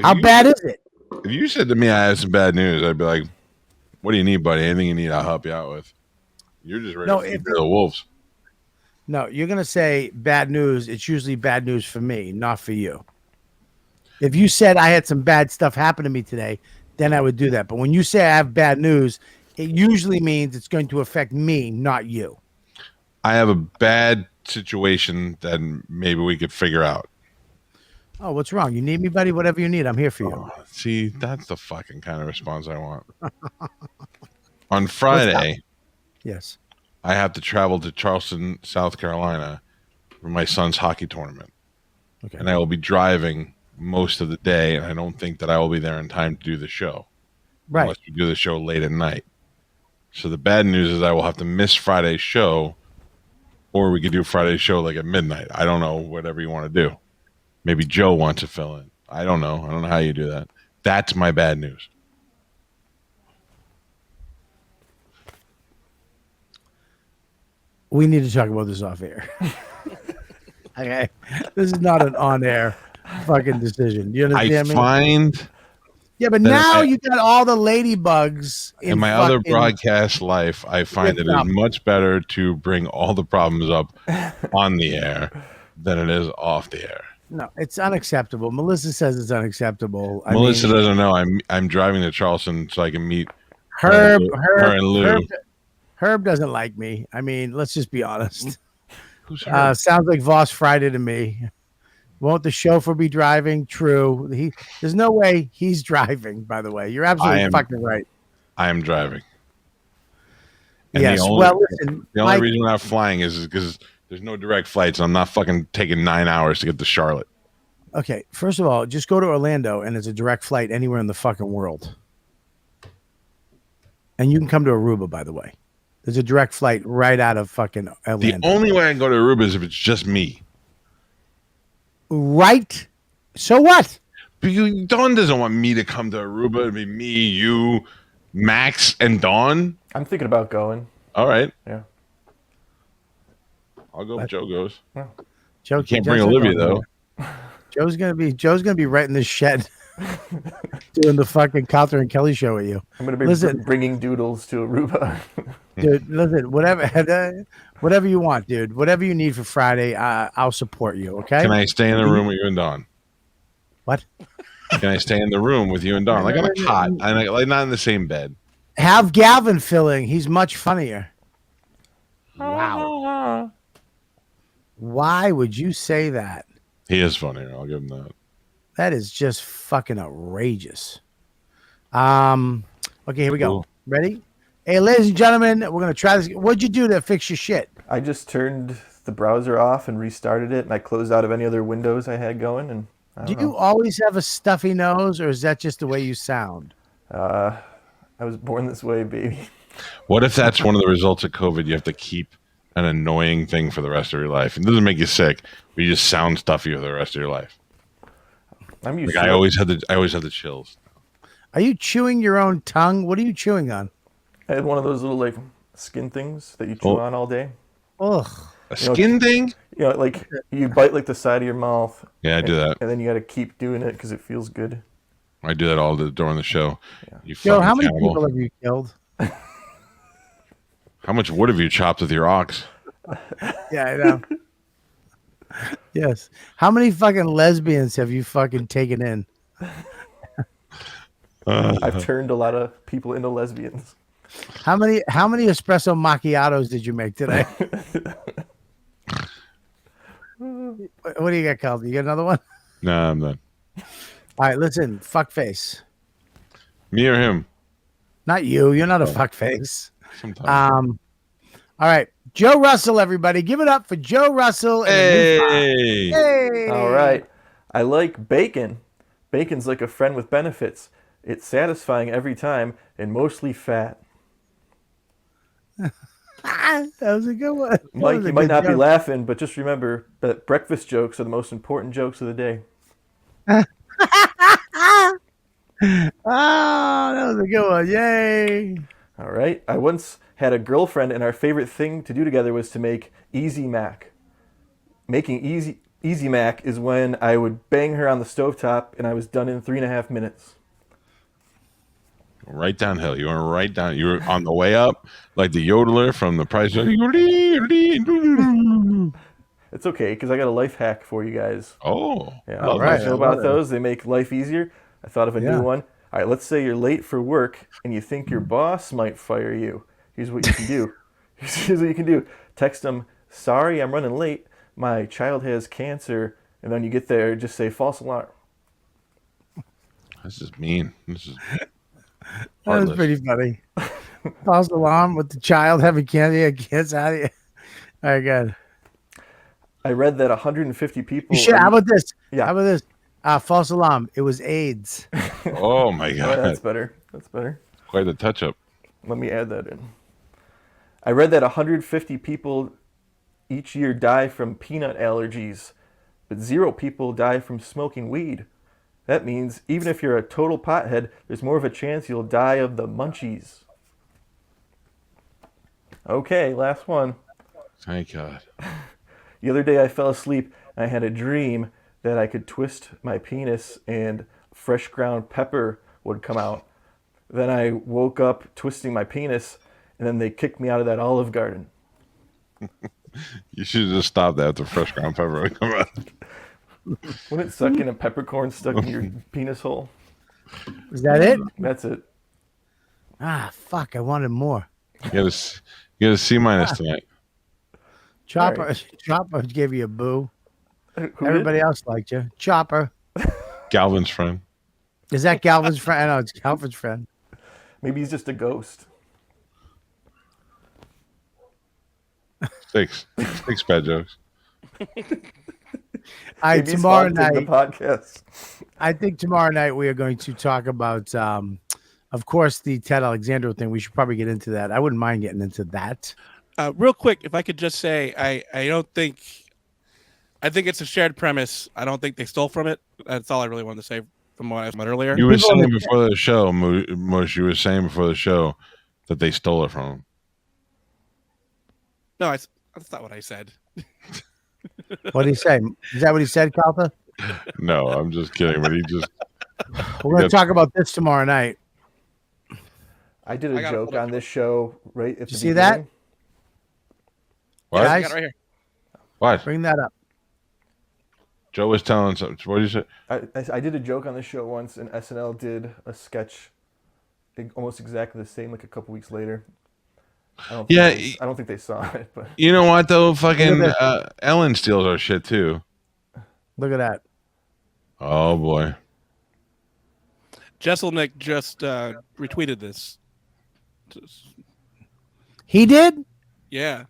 How bad is it? If you said to me I have some bad news, I'd be like, What do you need, buddy? Anything you need, I'll help you out with. You're just ready No, to feed if- the wolves. No, you're gonna say bad news. It's usually bad news for me, not for you. If you said I had some bad stuff happen to me today, then I would do that. But when you say I have bad news, it usually means it's going to affect me, not you. I have a bad situation that maybe we could figure out. Oh, what's wrong? You need me, buddy? Whatever you need, I'm here for you. Oh, see, that's the fucking kind of response I want. On Friday, Yes. I have to travel to Charleston, South Carolina for my son's hockey tournament. Okay. And I will be driving most of the day, and I don't think that I will be there in time to do the show. Right. Unless we do the show late at night. So the bad news is I will have to miss Friday's show, or we could do Friday's show like at midnight. I don't know, whatever you want to do. Maybe Joe wants to fill in. I don't know. I don't know how you do that. That's my bad news. We need to talk about this off air. Okay. This is not an on-air fucking decision. You I understand me? find Yeah, but that now I- you got all the ladybugs in my other fucking- broadcast life, I find it is much better to bring all the problems up on the air than it is off the air. No, it's unacceptable. Melissa says it's unacceptable. Melissa doesn't know I'm driving to Charleston so I can meet Herb, her and Lou. Herb doesn't like me. I mean, let's just be honest. Who's Herb? Sounds like Voss Friday to me. Won't the chauffeur be driving? True. There's no way he's driving, by the way. You're absolutely fucking right. I am driving. And Yes. Listen. the only reason we're not flying is because there's no direct flights. I'm not fucking taking 9 hours to get to Charlotte. Okay. First of all, just go to Orlando and it's a direct flight anywhere in the fucking world. And you can come to Aruba, by the way. There's a direct flight right out of fucking Orlando. The only way I can go to Aruba is if it's just me. Right? So what? Because Dawn doesn't want me to come to Aruba. It'd be me, you, Max, and Dawn. I'm thinking about going. All right. Yeah. I'll go if Joe goes. Joe You can't bring Olivia, though. Joe's gonna be right in this shed doing the fucking Calta and Kelly show with you. I'm gonna be bringing doodles to Aruba. Dude, listen, whatever you want, dude. Whatever you need for Friday, I'll support you. Okay? Can I stay in the room with you and Dawn? What? Can I stay in the room with you and Dawn? Like on a cot, like not in the same bed. Have Galvin filling. He's much funnier. Wow. Why would you say that? He is funnier. I'll give him that. That is just fucking outrageous. Okay, here we go. Cool. Ready? Hey, ladies and gentlemen, we're gonna try this. What'd you do to fix your shit? I just turned the browser off and restarted it, and I closed out of any other windows I had going. And Do you always have a stuffy nose, or is that just the way you sound? I was born this way, baby. What if that's one of the results of COVID? You have to keep an annoying thing for the rest of your life. It doesn't make you sick, but you just sound stuffy for the rest of your life. I'm used Like to I it. always have the chills. Are you chewing your own tongue? What are you chewing on? I had one of those little like skin things that you chew on all day. Ugh. A skin thing? You know, like you bite like the side of your mouth. Yeah, I do that. And then you got to keep doing it because it feels good. I do that all during the show. Yeah. You Joe, fucking how many cannibal. people have you killed? How much wood have you chopped with your ox? Yeah, I know. Yes. How many fucking lesbians have you fucking taken in? I've turned a lot of people into lesbians. How many espresso macchiatos did you make today? What do you got, Calvin? You got another one? Nah, I'm done. All right, listen, fuckface. Me or him? Not you. You're not a fuckface. Sometimes. All right, Joe Russell, everybody, give it up for Joe Russell. And Hey! hey, All right. I like bacon. Bacon's like a friend with benefits. It's satisfying every time and mostly fat. that was a good one. That Mike, was a you might good not be joke. laughing, but just remember that breakfast jokes are the most important jokes of the day. Oh, that was a good one. Yay. All right. I once had a girlfriend, and our favorite thing to do together was to make Easy Mac. Making Easy Mac is when I would bang her on the stovetop, and I was done in 3.5 minutes. Right downhill. You went right down. You were on the way up, like the yodeler from The Price. It's okay, because I got a life hack for you guys. Oh, Yeah, All you right, guys I know love about it. those? They make life easier. I thought of a Yeah. new one. All right, let's say you're late for work and you think your boss might fire you. Here's what you can do. Here's what you can do. Text them, sorry, I'm running late. My child has cancer. And then you get there, just say false alarm. this is mean. This is That was heartless. pretty funny. False alarm with the child having cancer. Yeah, kids out of here. All right, good. I read that 150 people. You should. How about this? Yeah. How about this? False alarm. It was AIDS. Oh my Oh, god, that's better. That's better. quite a touch up. Let me add that in. I read that 150 people each year die from peanut allergies, but 0 people die from smoking weed. That means even if you're a total pothead, there's more of a chance you'll die of the munchies. Okay, last one. Thank God. The other day I fell asleep and I had a dream that I could twist my penis and fresh ground pepper would come out. Then I woke up twisting my penis and then they kicked me out of that Olive Garden. You should have just stopped that after fresh ground pepper would come out. Wouldn't it suck in a peppercorn stuck in your penis hole? Is that it? That's it. Ah, fuck. I wanted more. You got a C- tonight. Chopper. Right. Chopper gave you a boo. Who did? Everybody else liked you. Chopper. Galvin's friend. Is that Galvin's friend? I know it's Galvin's friend. Maybe he's just a ghost. 6 bad jokes. Maybe he's Tomorrow haunting night. the podcast. I think tomorrow night we are going to talk about, of course, the Ted Alexandro thing. We should probably get into that. I wouldn't mind getting into that. Real quick, if I could just say, I think it's a shared premise. I don't think they stole from it. That's all I really wanted to say from what I said earlier. You were People in saying the- before the show, Mush, you were saying before the show that they stole it from him. No, that's not what I said. What did he say? Is that what he said, Calta? No, I'm just kidding. But he just We're going to talk about this tomorrow night. I did I a got joke it. on this show right at the you see that? beginning. what? I Guys? got it right here. What? Bring that up. Joe was telling something. What did you say? I did a joke on this show once, and SNL did a sketch almost exactly the same like a couple weeks later. I don't think they saw it, but You know what though? Fucking Look Ellen steals our shit too. Look at that. Oh boy. Jesselnick just retweeted this. He did? Yeah.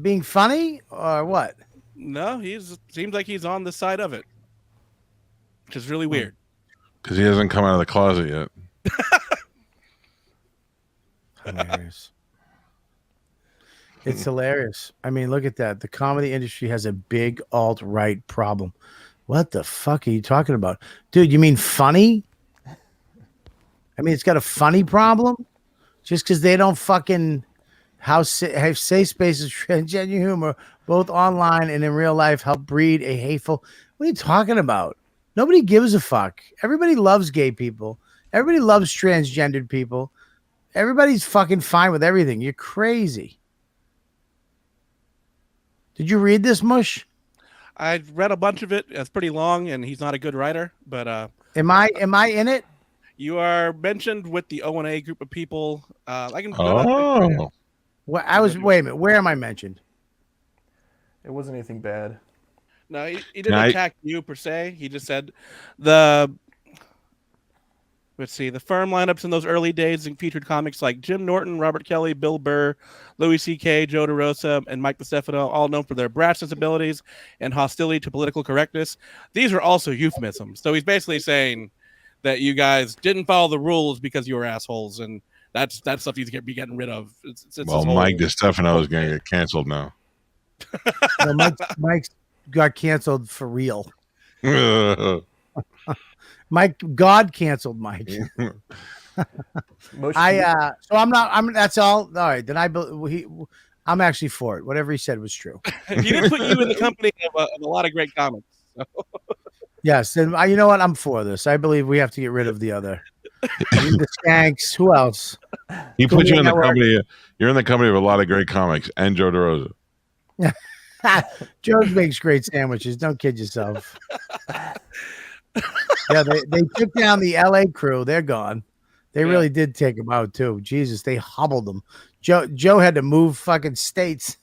Being funny or what? No, seems like he's on the side of it, which is really weird. Because he hasn't come out of the closet yet. Hilarious. It's hilarious. I mean, look at that. The comedy industry has a big alt-right problem. What the fuck are you talking about? Dude, you mean funny? I mean, it's got a funny problem? Just because they don't fucking have safe spaces, transgender humor, both online and in real life, help breed a hateful... What are you talking about? Nobody gives a fuck. Everybody loves gay people. Everybody loves transgendered people. Everybody's fucking fine with everything. You're crazy. Did you read this, Mush? I read a bunch of it. It's pretty long, and he's not a good writer. But Am I in it? you are mentioned with the O&A group of people. I can. Oh. Wait a minute. Where am I mentioned? it wasn't anything bad. No, he didn't No, attack you per se. He just said the. Let's see. The firm lineups in those early days featured comics like Jim Norton, Robert Kelly, Bill Burr, Louis C.K., Joe DeRosa, and Mike DeStefano, all known for their brash sensibilities and hostility to political correctness. These are also euphemisms. So he's basically saying that you guys didn't follow the rules because you were assholes, and that's stuff he's be getting rid of. It's Well, his whole- Mike DeStefano is going to get canceled now. No, Mike got canceled for real. Mike, God canceled Mike. Most So that's all. All right. Then I'm actually for it. Whatever he said was true. he did put you in the company of a lot of great comics. So. Yes. And you know what? I'm for this. I believe we have to get rid of the other. The Skanks. Who else? He put you in the Network. company. You're in the company of a lot of great comics and Joe DeRosa. Joe's makes great sandwiches. Don't kid yourself. Yeah, they took down the LA crew. They're gone. They really did take them out too. Jesus, they hobbled them. Joe had to move fucking states.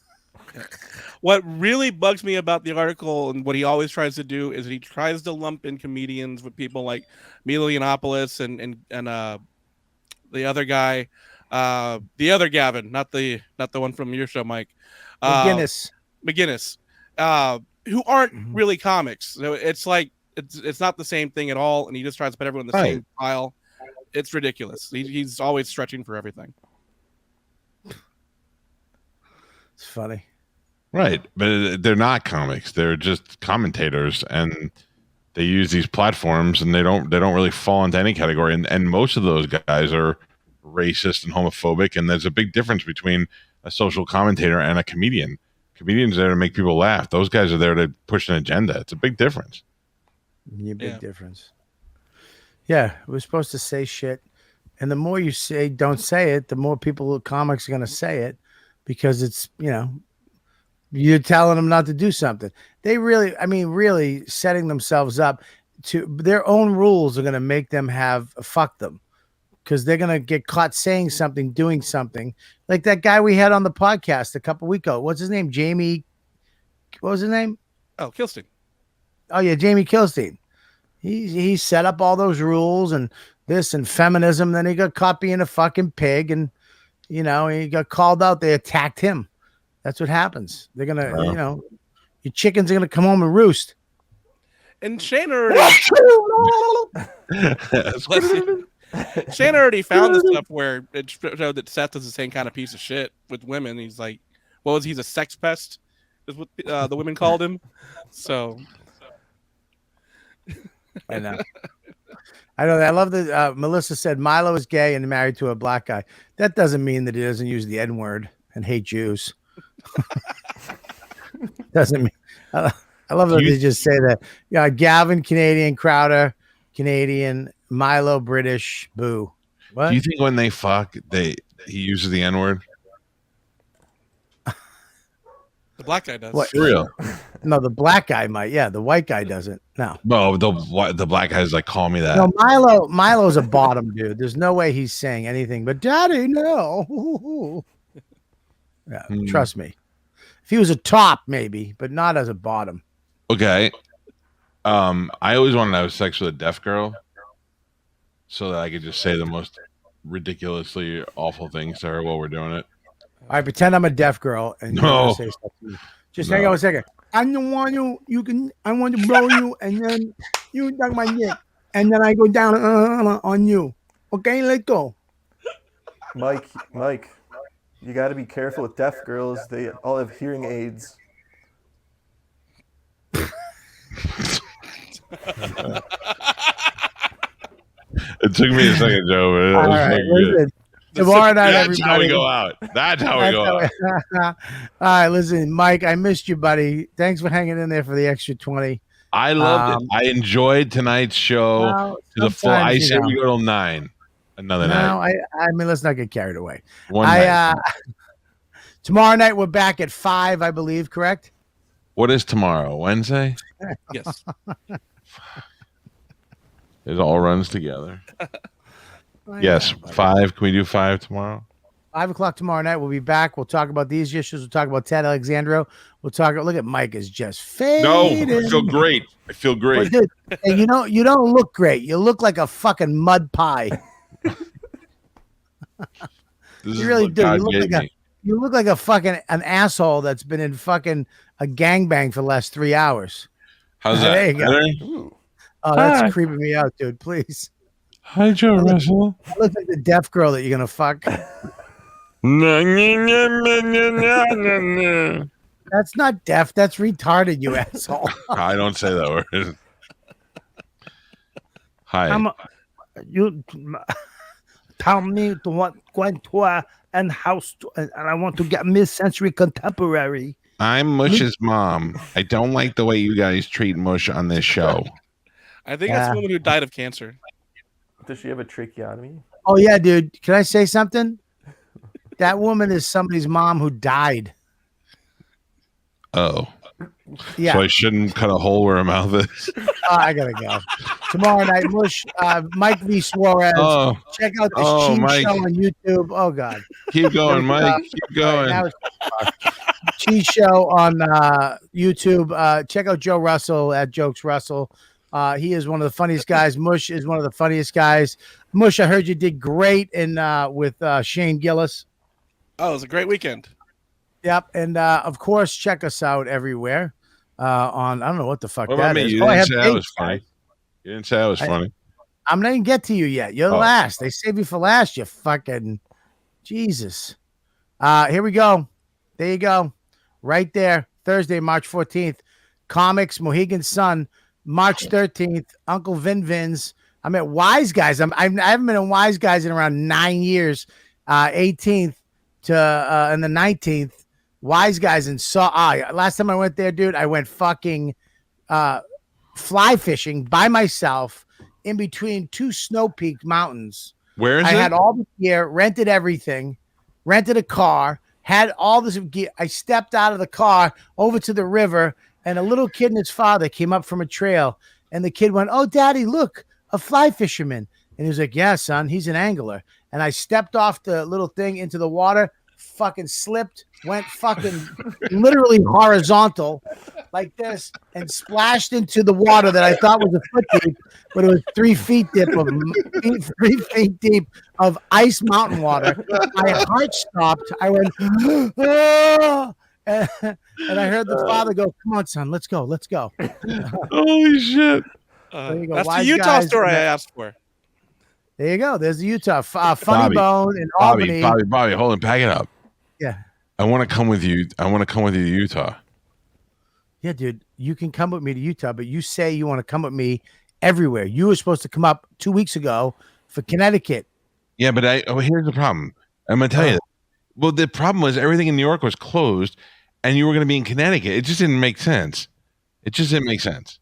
What really bugs me about the article and what he always tries to do is he tries to lump in comedians with people like Milo Yiannopoulos and the other guy, the other Gavin, not the one from your show, Mike. McGinnis, who aren't really comics. So it's like it's not the same thing at all, and he just tries to put everyone in the same pile. It's ridiculous. He's always stretching for everything. It's funny. Right, but they're not comics. They're just commentators, and they use these platforms, and they don't really fall into any category. And most of those guys are racist and homophobic. And there's a big difference between a social commentator and a comedian. Comedians are there to make people laugh. Those guys are there to push an agenda. It's a big difference. Big difference. Yeah, we're supposed to say shit, and the more you say don't say it, the more people comics are going to say it, because it's you're telling them not to do something. They really setting themselves up to their own rules are going to make them fuck them, because they're going to get caught saying something, doing something like that guy we had on the podcast a couple weeks ago. What's his name? Jamie. What was his name? Oh, Kilstein. Oh yeah, Jamie Kilstein. He set up all those rules and this and feminism. Then he got caught being a fucking pig, and he got called out. They attacked him. That's what happens. They're gonna, your chickens are gonna come home and roost. And Shane already found the stuff where it showed that Seth is the same kind of piece of shit with women. He's like, he's a sex pest, is what the women called him. So I know. I love that Melissa said Milo is gay and married to a black guy. That doesn't mean that he doesn't use the N-word and hate Jews. Doesn't mean. I love that they just say that. Yeah, Gavin Canadian, Crowder Canadian, Milo British. Boo. What? Do you think when they fuck, he uses the N-word? The black guy does. What? For real? No, the black guy might. Yeah, the white guy doesn't. No. No, the black guy's like, call me that. No, Milo's a bottom dude. There's no way he's saying anything but "Daddy, no." Yeah, trust me. If he was a top, maybe, but not as a bottom. Okay. I always wanted to have sex with a deaf girl, so that I could just say the most ridiculously awful things to her while we're doing it. All right, pretend I'm a deaf girl and you're gonna say something. Just hang on a second. I don't want you. I want to blow you, and then you suck my dick, and then I go down on you. Okay, let's go. Mike, you got to be careful with deaf girls. They all have hearing aids. It took me a second, Joe. But it was fucking good. Tomorrow night, That's everybody. how we go out. That's how we go out. All right, listen, Mike, I missed you, buddy. Thanks for hanging in there for the extra 20. I loved it. I enjoyed tonight's show to the full. I say we go till 9. Another night. I mean, let's not get carried away. One night. Tomorrow night we're back at 5, I believe. Correct? What is tomorrow? Wednesday? Yes. It all runs together. Yes, 5. Can we do 5 tomorrow? 5:00 tomorrow night. We'll be back. We'll talk about these issues. We'll talk about Ted Alexandro. We'll talk. Look at Mike is just fading. No, I feel great. And you don't look great. You look like a fucking mud pie. You really do. You look like a fucking an asshole that's been in fucking a gangbang for the last 3 hours. How's that? There you go. Oh, that's creeping me out, dude. Please. Hi, Joe Russell. I look like the deaf girl that you're gonna fuck. That's not deaf. That's retarded, you asshole. I don't say that word. Hi. You tell me to what going to and house and I want to get mid-century contemporary. I'm Mush's mom. I don't like the way you guys treat Mush on this show. I think it's a woman who died of cancer. Does she have a tracheotomy? Oh yeah, dude. Can I say something? That woman is somebody's mom who died. Oh. Yeah. So I shouldn't cut a hole where her mouth is. I gotta go. Tomorrow night, Mush, Mike V. Suarez. Oh. Check out this Oh, cheese Mike. show on YouTube. Oh God. Keep going, Mike. Keep All right, going. now it's cheese show on YouTube. Check out Joe Russell at Jokes Russell. He is one of the funniest guys. Mush is one of the funniest guys. Mush, I heard you did great with Shane Gillis. Oh, it was a great weekend. Yep, and of course, check us out everywhere. On I don't know what the fuck What about that me? is. You Oh, I didn't have say I dates, was funny. guys. You didn't say I was funny. I'm not even get to you yet. You're the Oh. last. They save you for last. You fucking Jesus. Here we go. There you go. Right there. Thursday, March 14th. Comics, Mohegan Sun. March 13th. Uncle Vin Vin's. I'm at Wise Guys. I haven't been in Wise Guys in around 9 years. 18th to and the 19th. Wise Guys and last time I went there, dude, I went fucking fly fishing by myself in between two snow-peaked mountains. Where is I it? had all the gear, rented everything, rented a car, had all this gear. I stepped out of the car over to the river, and a little kid and his father came up from a trail, and the kid went, "Oh, Daddy, look, a fly fisherman." And he was like, "Yeah, son, he's an angler." And I stepped off the little thing into the water, fucking slipped, went fucking literally horizontal like this, and splashed into the water that I thought was a foot deep, but it was 3 feet deep of 3 feet deep of ice mountain water. My heart stopped. I went, "Ah!" and I heard the father go, "Come on, son, let's go, let's go." Holy shit. There you go. That's the Wise Utah Guys. story I asked for. There you go. There's the Utah. Funny Bobby, Bone in Albany. Bobby, hold on, pack it up. Yeah. I want to come with you. I want to come with you to Utah. Yeah, dude, you can come with me to Utah, but you say you want to come with me everywhere. You were supposed to come up 2 weeks ago for Connecticut. Yeah, but here's the problem. I'm gonna tell you. Well, the problem was everything in New York was closed, and you were gonna be in Connecticut. It just didn't make sense. It just didn't make sense.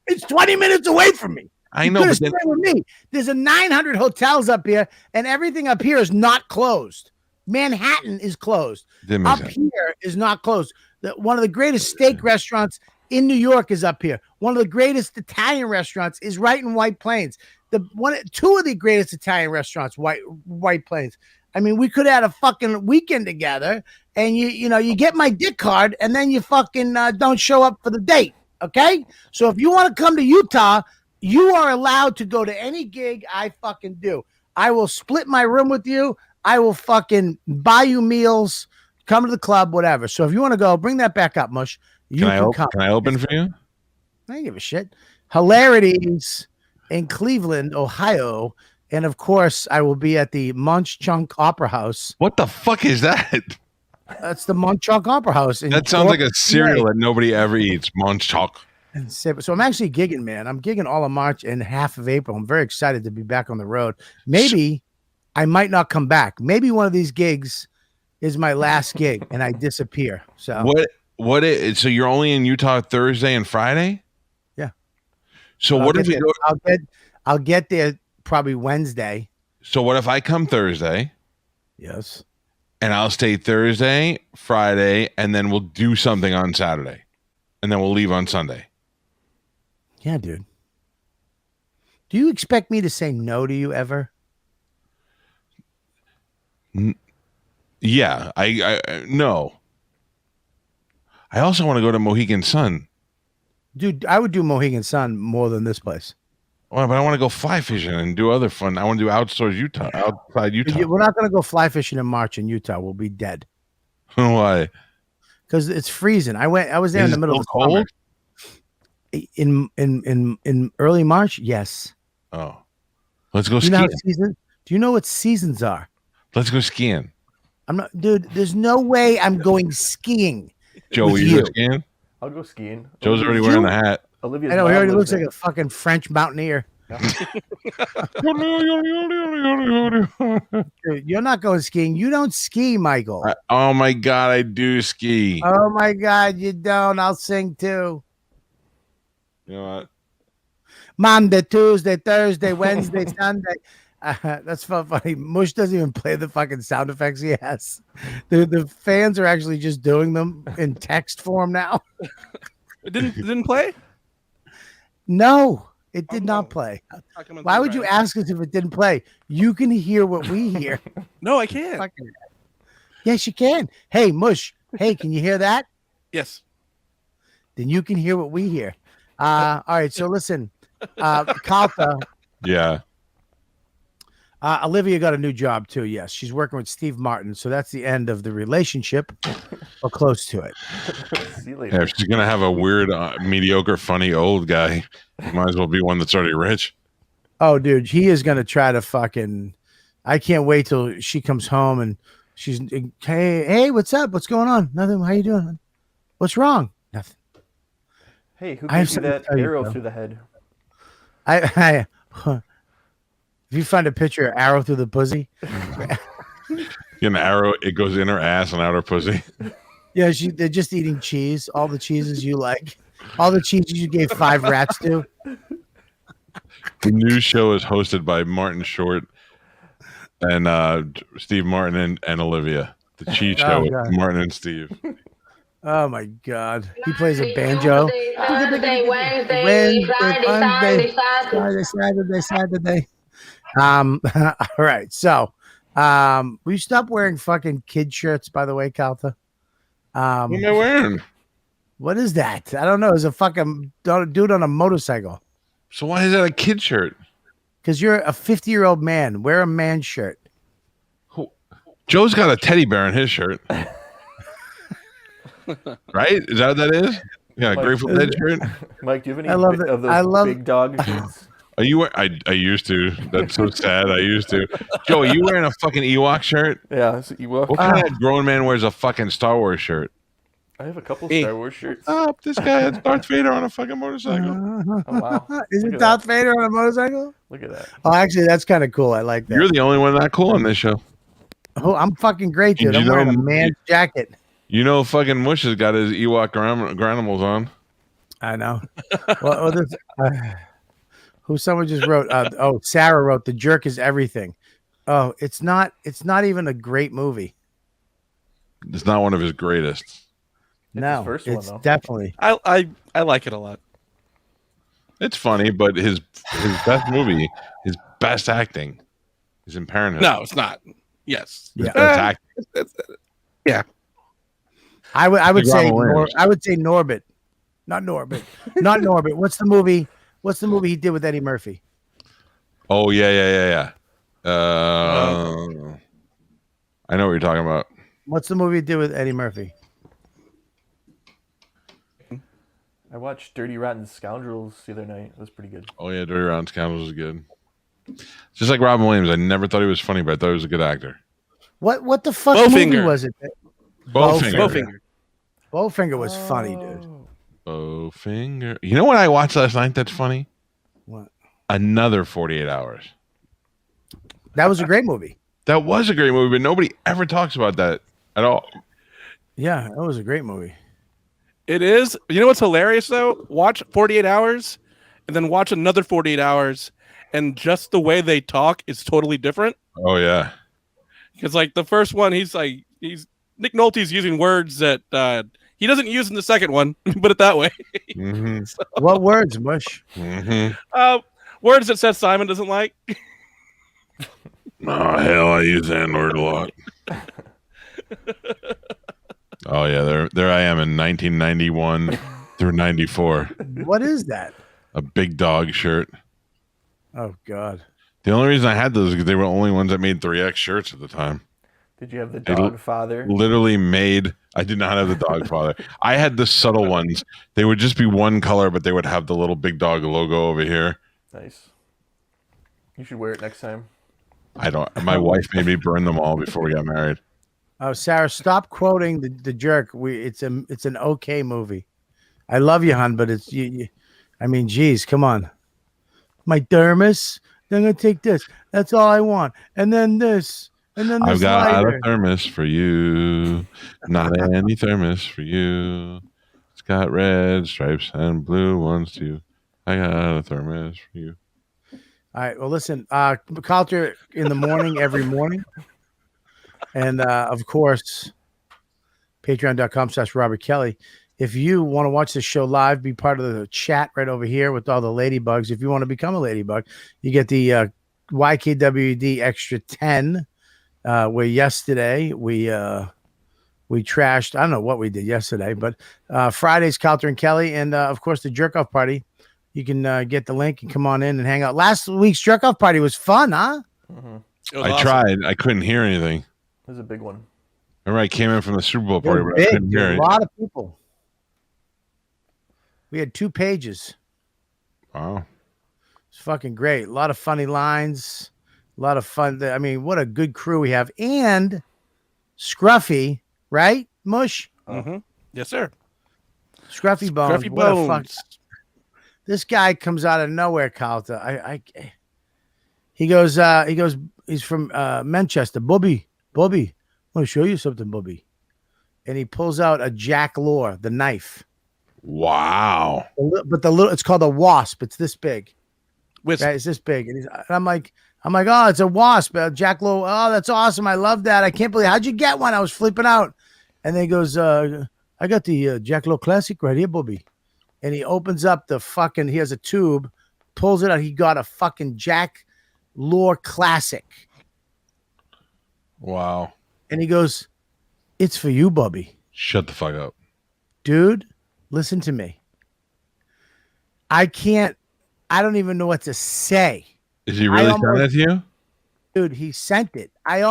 It's 20 minutes away from me. I know, You but could then, have stayed with me. There's a 900 hotels up here, and everything up here is not closed. Manhattan is closed. didn't make Up sense. here is not closed. One of the greatest steak restaurants in New York is up here. One of the greatest Italian restaurants is right in White Plains. Two of the greatest Italian restaurants, White Plains. I mean, we could have had a fucking weekend together, and you get my dick card, and then you fucking don't show up for the date. Okay, so if you want to come to Utah, you are allowed to go to any gig I fucking do. I will split my room with you. I will fucking buy you meals, come to the club, whatever. So if you want to go, bring that back up, Mush. Can I open for you? I don't give a shit. Hilarities in Cleveland, Ohio. And of course, I will be at the Munch Chunk Opera House. What the fuck is that? That's the Munch Chunk Opera House. That sounds like a cereal that nobody ever eats. Munch Chalk. So I'm actually gigging, man. I'm gigging all of March and half of April. I'm very excited to be back on the road. Maybe I might not come back. Maybe one of these gigs is my last gig and I disappear. So so you're only in Utah Thursday and Friday? Yeah. So what if we go? I'll get there probably Wednesday. So what if I come Thursday? Yes. And I'll stay Thursday, Friday, and then we'll do something on Saturday. And then we'll leave on Sunday. Yeah, dude. Do you expect me to say no to you ever? Yeah, I no. I also want to go to Mohegan Sun. Dude, I would do Mohegan Sun more than this place. Well, but I want to go fly fishing and do other fun. I want to do outside Utah. We're not going to go fly fishing in March in Utah. We'll be dead. Why? Because it's freezing. I was there in the middle of the summer. In early March, yes. Oh, let's go Do you know skiing. Do you know what seasons are? Let's go skiing. I'm not, dude. There's no way I'm going skiing. Joe, with you go skiing? I'll go skiing. Joe's already wearing the hat. Olivia's I know he mom already lives looks like there. a fucking French mountaineer. Dude, you're not going skiing. You don't ski, Michael. Oh my God, I do ski. Oh my God, you don't. I'll sing too. You know what? Monday, Tuesday, Thursday, Wednesday, Sunday. That's funny. Mush doesn't even play the fucking sound effects he has. The fans are actually just doing them in text form now. It didn't play? No, it did Oh, not play. Why would you ask us if it didn't play? You can hear what we hear. No, I can't. Fucking- Yes, you can. Hey, Mush. Hey, can you hear that? Yes. Then you can hear what we hear. All right. So listen, Calta. Yeah. Olivia got a new job too. Yes, she's working with Steve Martin. So that's the end of the relationship, or close to it. See you Yeah, later. if she's gonna have a weird, mediocre, funny old guy, might as well be one that's already rich. Oh, dude, he is gonna try to fucking. I can't wait till she comes home and she's hey, what's up? What's going on? Nothing. How you doing? What's wrong? Nothing. Hey, who I have gave you something to that tell you, arrow bro. through the head? If you find a picture of arrow through the pussy, An arrow, it goes in her ass and out her pussy. yeah, they're just eating cheese. All the cheeses you like, all the cheeses you gave 5 rats to. The new show is hosted by Martin Short and Steve Martin and Olivia. The cheese show with God. Martin and Steve. Oh my God, he plays a banjo. Thursday, Wednesday, Friday, Saturday. All right. So, will you stop wearing fucking kid shirts, by the way, Calta? What am I wearing? What is that? I don't know. It's a fucking dude on a motorcycle. So why is that a kid shirt? Because you're a 50-year-old man. Wear a man shirt. Joe's got a teddy bear in his shirt. Right? Is that what that is? Yeah, a Mike, Grateful Dead shirt. Mike, do you have any I love of those I love- big dog shirts? Are you? I used to. That's so sad. I used to. Joe, are you wearing a fucking Ewok shirt? Yeah, so Ewok. What kind of grown man wears a fucking Star Wars shirt? I have a couple Hey. Star Wars shirts. Oh, this guy had Darth Vader on a fucking motorcycle. Oh, wow. Is Look it at Darth that. Vader on a motorcycle? Look at that. Oh, actually, that's kind of cool. I like that. You're the only one that cool on this show. Oh, I'm fucking great, dude. You I'm wearing a know- man's jacket. You know, fucking Mush has got his Ewok granimals on. I know. Well, who someone just wrote? Sarah wrote, "The Jerk is everything." Oh, it's not. It's not even a great movie. It's not one of his greatest. No, his first one, it's though. definitely. I like it a lot. It's funny, but his best movie, his best acting, is in Parenthood. No, it's not. Yes. Yeah. His best acting. I would Like say Robin Williams. I would say Norbit, not Norbit, not Norbit. What's the movie? What's the movie he did with Eddie Murphy? Oh yeah. I know what you're talking about. What's the movie he did with Eddie Murphy? I watched Dirty Rotten Scoundrels the other night. It was pretty good. Oh yeah, Dirty Rotten Scoundrels is good. Just like Robin Williams, I never thought he was funny, but I thought he was a good actor. What the fuck movie Bowfinger. was it? Bowfinger. Bowfinger was funny, dude. Bowfinger. You know what I watched last night? That's funny. What? Another 48 Hours. That was a great movie. That was a great movie, but nobody ever talks about that at all. Yeah, that was a great movie. It is. You know what's hilarious though? Watch 48 Hours, and then watch another 48 Hours, and just the way they talk is totally different. Oh yeah. Because like the first one, he's Nick Nolte's using words that he doesn't use in the second one. Put it that way. Mm-hmm. What words, Mush? Mm-hmm. Words that Seth Simon doesn't like. Oh hell, I use that word a lot. Oh yeah, there I am in 1991 through 94. What is that? A big dog shirt. Oh God. The only reason I had those is because they were the only ones that made 3X shirts at the time. Did you have the dog father? Literally made. I did not have the dog father. I had the subtle ones. They would just be one color, but they would have the little big dog logo over here. Nice. You should wear it next time. I don't. My wife made me burn them all before we got married. Oh, Sarah, stop quoting the Jerk. It's an okay movie. I love you, hon, but it's you. I mean, geez, come on. My thermos. Then I'm gonna take this. That's all I want. And then this. And then this. I've got lighter. a thermos for you, not any thermos for you. It's got red stripes and blue ones too. I got another thermos for you. All right. Well, listen, Calta in the morning, every morning. And of course, patreon.com/Robert Kelly. If you want to watch the show live, be part of the chat right over here with all the ladybugs. If you want to become a ladybug, you get the YKWd extra 10. Where yesterday we trashed. I don't know what we did yesterday, but Friday's Calta and Kelly, and of course the jerk off party. You can get the link and come on in and hang out. Last week's jerk off party was fun, huh? It was I awesome. tried. I couldn't hear anything. It was a big one. Remember, I came in from the Super Bowl It party, was but I big, couldn't dude. hear A it. lot of people. We had 2 pages. Wow. It's fucking great. A lot of funny lines. A lot of fun. I mean, what a good crew we have. And Scruffy, right? Mush? Mm-hmm. Yes, sir. Scruffy Bones. Scruffy What a fuck. Bones. This guy comes out of nowhere, Calta. He goes, he's from Manchester. Bobby, I want to show you something, Bobby. And he pulls out a Jack Lore, the knife. Wow. But the little, it's called a wasp. It's this big. Wisp. Right, it's this big. And I'm like, oh, it's a wasp. Jack Lowe. Oh, that's awesome. I love that. I can't believe, how'd you get one? I was flipping out. And then he goes, I got the Jack Lowe Classic right here, Bobby. And he opens up the fucking, he has a tube, pulls it out. He got a fucking Jack Lore Classic. Wow. And he goes, it's for you, Bobby. Shut the fuck up. Dude, listen to me. I don't even know what to say. Is he really sending that to you? Dude, he sent it. I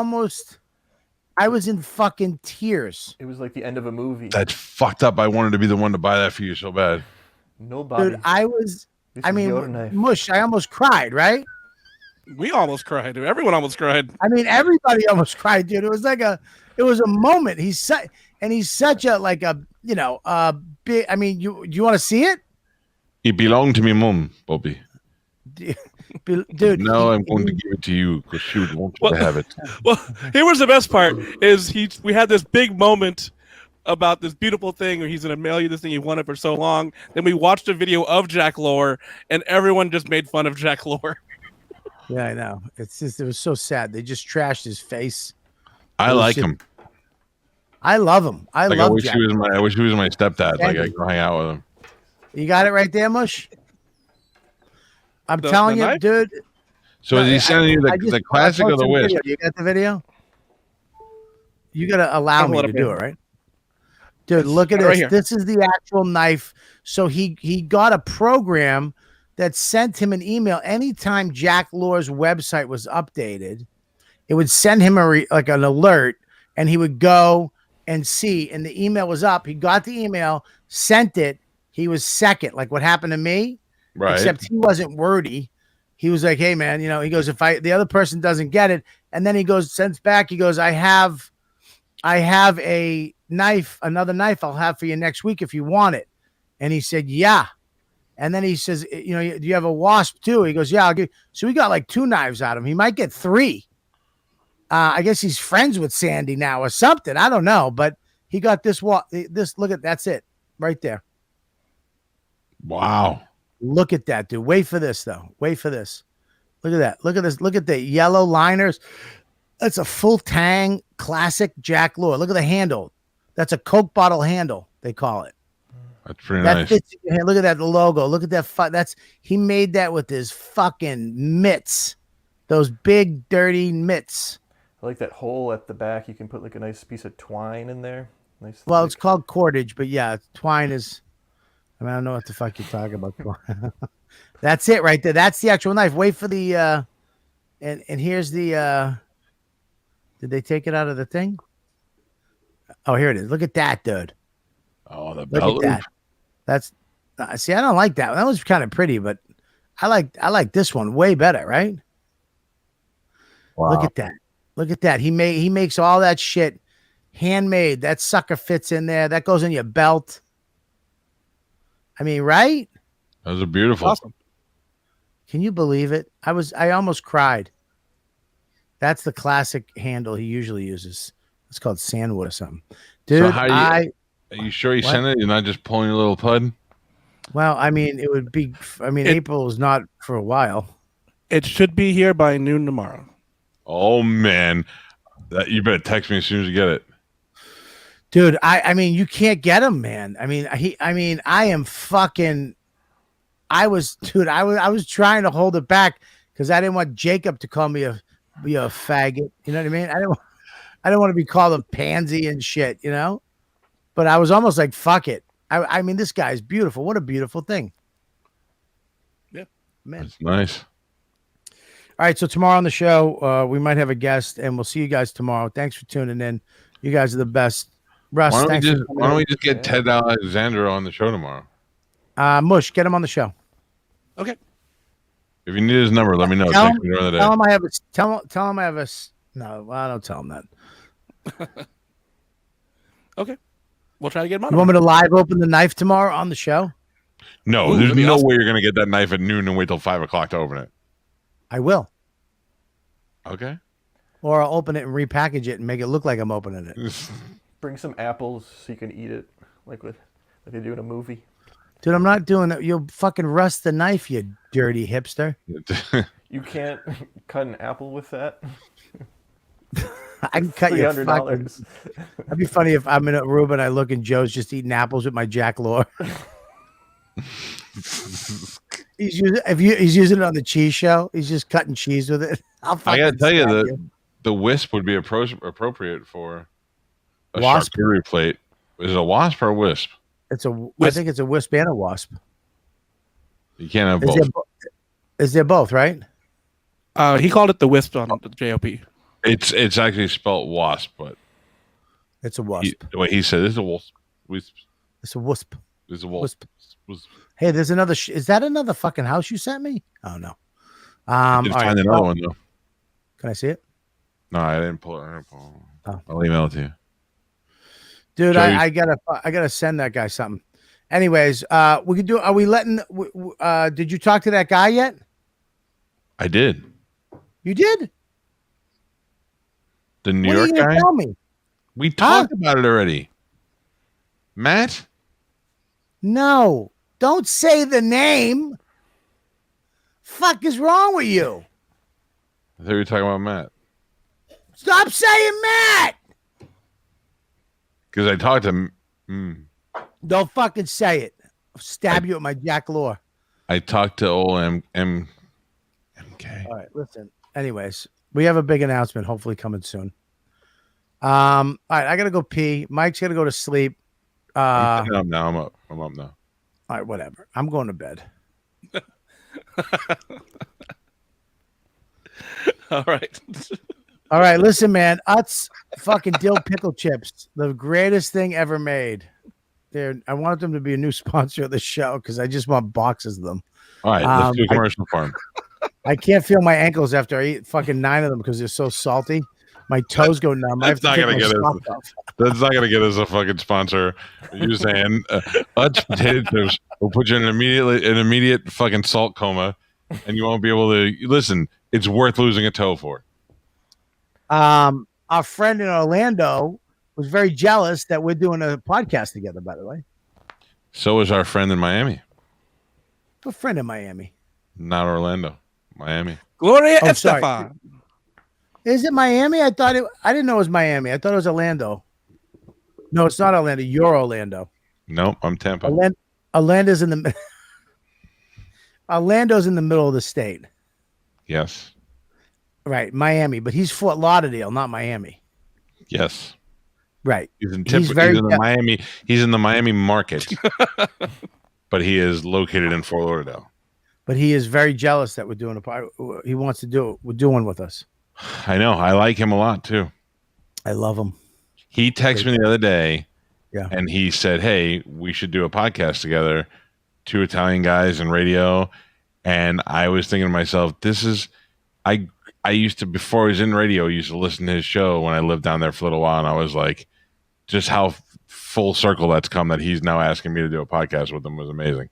was in fucking tears. It was like the end of a movie. That's fucked up. I wanted to be the one to buy that for you so bad. Nobody. Dude, Mush, I almost cried, right? We almost cried. Everyone almost cried. I mean, everybody almost cried, dude. It was a moment. He's such a big, I mean, you want to see it? It belonged to me mom, Bobby. Dude. Now I'm going to give it to you because she would want you to have it. Well, here was the best part is we had this big moment about this beautiful thing where he's going to mail you this thing you wanted for so long. Then we watched a video of Jack Lore and everyone just made fun of Jack Lore. Yeah, I know. It was so sad. They just trashed his face. I like him. I love him. I wish he was my stepdad. Like I go hang out with him. You got it right there, Mush? I'm telling you, dude. So is he sending you the classic or the Wisp? You got the video? You got to allow me to do it, right? Dude, look at this. Right here. This is the actual knife. So he got a program that sent him an email anytime Jack Lore's website was updated. It would send him like an alert, and he would go and see. And the email was up. He got the email, sent it. He was second, like what happened to me. Right. Except he wasn't wordy. He was like, hey, man, he goes, if the other person doesn't get it, and then he goes, sends back, he goes, I have a knife, another knife I'll have for you next week if you want it. And he said, yeah. And then he says, do you have a wasp too? He goes, yeah, I'll give. So we got like 2 knives out of him. He might get 3. I guess he's friends with Sandy now or something. I don't know, but he got this. Look at, that's it right there. Wow. Look at that, dude. Wait for this, though. Wait for this. Look at that. Look at this. Look at the yellow liners. That's a full tang classic Jack Lore. Look at the handle. That's a Coke bottle handle, they call it. That's pretty nice. Look at that logo. Look at that. He made that with his fucking mitts. Those big, dirty mitts. I like that hole at the back. You can put like a nice piece of twine in there. Nice. Well, it's called cordage, but yeah, twine is. I mean, I don't know what the fuck you're talking about. That's it right there. That's the actual knife. Wait for the and here's the did they take it out of the thing? Oh, here it is. Look at that, dude. Oh, the Look belt. at that. That's see, I don't like that. That was kind of pretty, but I like this one way better, right? Wow. Look at that. Look at that. He makes all that shit handmade. That sucker fits in there. That goes in your belt. I mean, right? Those are beautiful. Awesome. Can you believe it? I almost cried. That's the classic handle he usually uses. It's called sandwood or something. Dude, So are you sure you sent it? You're not just pulling a little pud? Well, I mean, it would be. I mean, April is not for a while. It should be here by noon tomorrow. Oh man, you better text me as soon as you get it. Dude, I mean, you can't get him, man. I mean, I am fucking. I was trying to hold it back because I didn't want Jacob to call me a faggot. You know what I mean? I didn't want to be called a pansy and shit. You know, but I was almost like, fuck it. I mean, this guy's beautiful. What a beautiful thing. Yeah, man, that's nice. All right, so tomorrow on the show, we might have a guest, and we'll see you guys tomorrow. Thanks for tuning in. You guys are the best. Russ, Why thanks. don't we just get Ted Alexander on the show tomorrow? Mush, get him on the show. Okay. If you need his number, let me know. Tell Text me during the day. him I have a. Tell him I have a. No, I don't tell him that. Okay. We'll try to get him on. You want me to live open the knife tomorrow on the show? No, Ooh, there's that'd be no awesome. way you're gonna get that knife at noon and wait till 5 o'clock to open it. I will. Okay. Or I'll open it and repackage it and make it look like I'm opening it. Bring some apples so you can eat it like they do in a movie. Dude, I'm not doing it. You'll fucking rust the knife, you dirty hipster. You can't cut an apple with that. I can cut you $300. That'd be funny if I'm in Aruba and I look and Joe's just eating apples with my Jack Lore. He's using it on the cheese show. He's just cutting cheese with it. I gotta tell you the wisp would be appropriate for a Wasp? charcuterie plate. Is it a wasp or a wisp? I think it's a wisp and a wasp. You can't have both. Is there both, right? He called it the wisp on the JOP. It's actually spelled wasp, but it's a wasp. The way he said it's a wasp. It's a wisp. It's a wasp. Hey, there's another. Is that another fucking house you sent me? Oh no. Find another one though. Can I see it? No, I didn't pull it. I'll email it to you. Dude, I gotta send that guy something. Anyways, we could do. Are we letting? Did you talk to that guy yet? I did. You did? The New What York are you gonna guy. tell me? We talked about it already. Matt? No, don't say the name. Fuck is wrong with you? I thought you were talking about Matt. Stop saying Matt. Because I talked to him. Don't fucking say it. I'll stab you with my Jack Lore. I talked to old MK. All right, listen. Anyways, we have a big announcement hopefully coming soon. All right, I gotta go pee. Mike's gonna go to sleep. I'm up now. I'm up now. All right, whatever. I'm going to bed. All right. All right, listen, man. Utz fucking dill pickle chips, the greatest thing ever made. I want them to be a new sponsor of the show because I just want boxes of them. All right, let's do a commercial for him. I can't feel my ankles after I eat fucking 9 of them because they're so salty. My toes go numb. That's not gonna get us. That's not gonna get us a fucking sponsor. You're saying Utz potato chips will put you in an immediate fucking salt coma, and you won't be able to listen. It's worth losing a toe for. Our friend in Orlando was very jealous that we're doing a podcast together. By the way, so is our friend in Miami. A friend in Miami, not Orlando, Miami. Gloria Oh, sorry. Estefan. Is it Miami? I didn't know it was Miami. I thought it was Orlando. No, it's not Orlando. You're Orlando. Nope, I'm Tampa. Orlando's in the Orlando's in the middle of the state. Yes. Right, Miami, but he's Fort Lauderdale, not Miami. Yes. Right. He's in the Miami. He's in the Miami market, but he is located in Fort Lauderdale. But he is very jealous that we're doing he wants to do it. We're doing with us. I know. I like him a lot too. I love him. He texted me the other day, and he said, "Hey, we should do a podcast together, 2 Italian guys in radio." And I was thinking to myself, I used to, before I was in radio, I used to listen to his show when I lived down there for a little while, and I was like, just how full circle that's come that he's now asking me to do a podcast with him was amazing.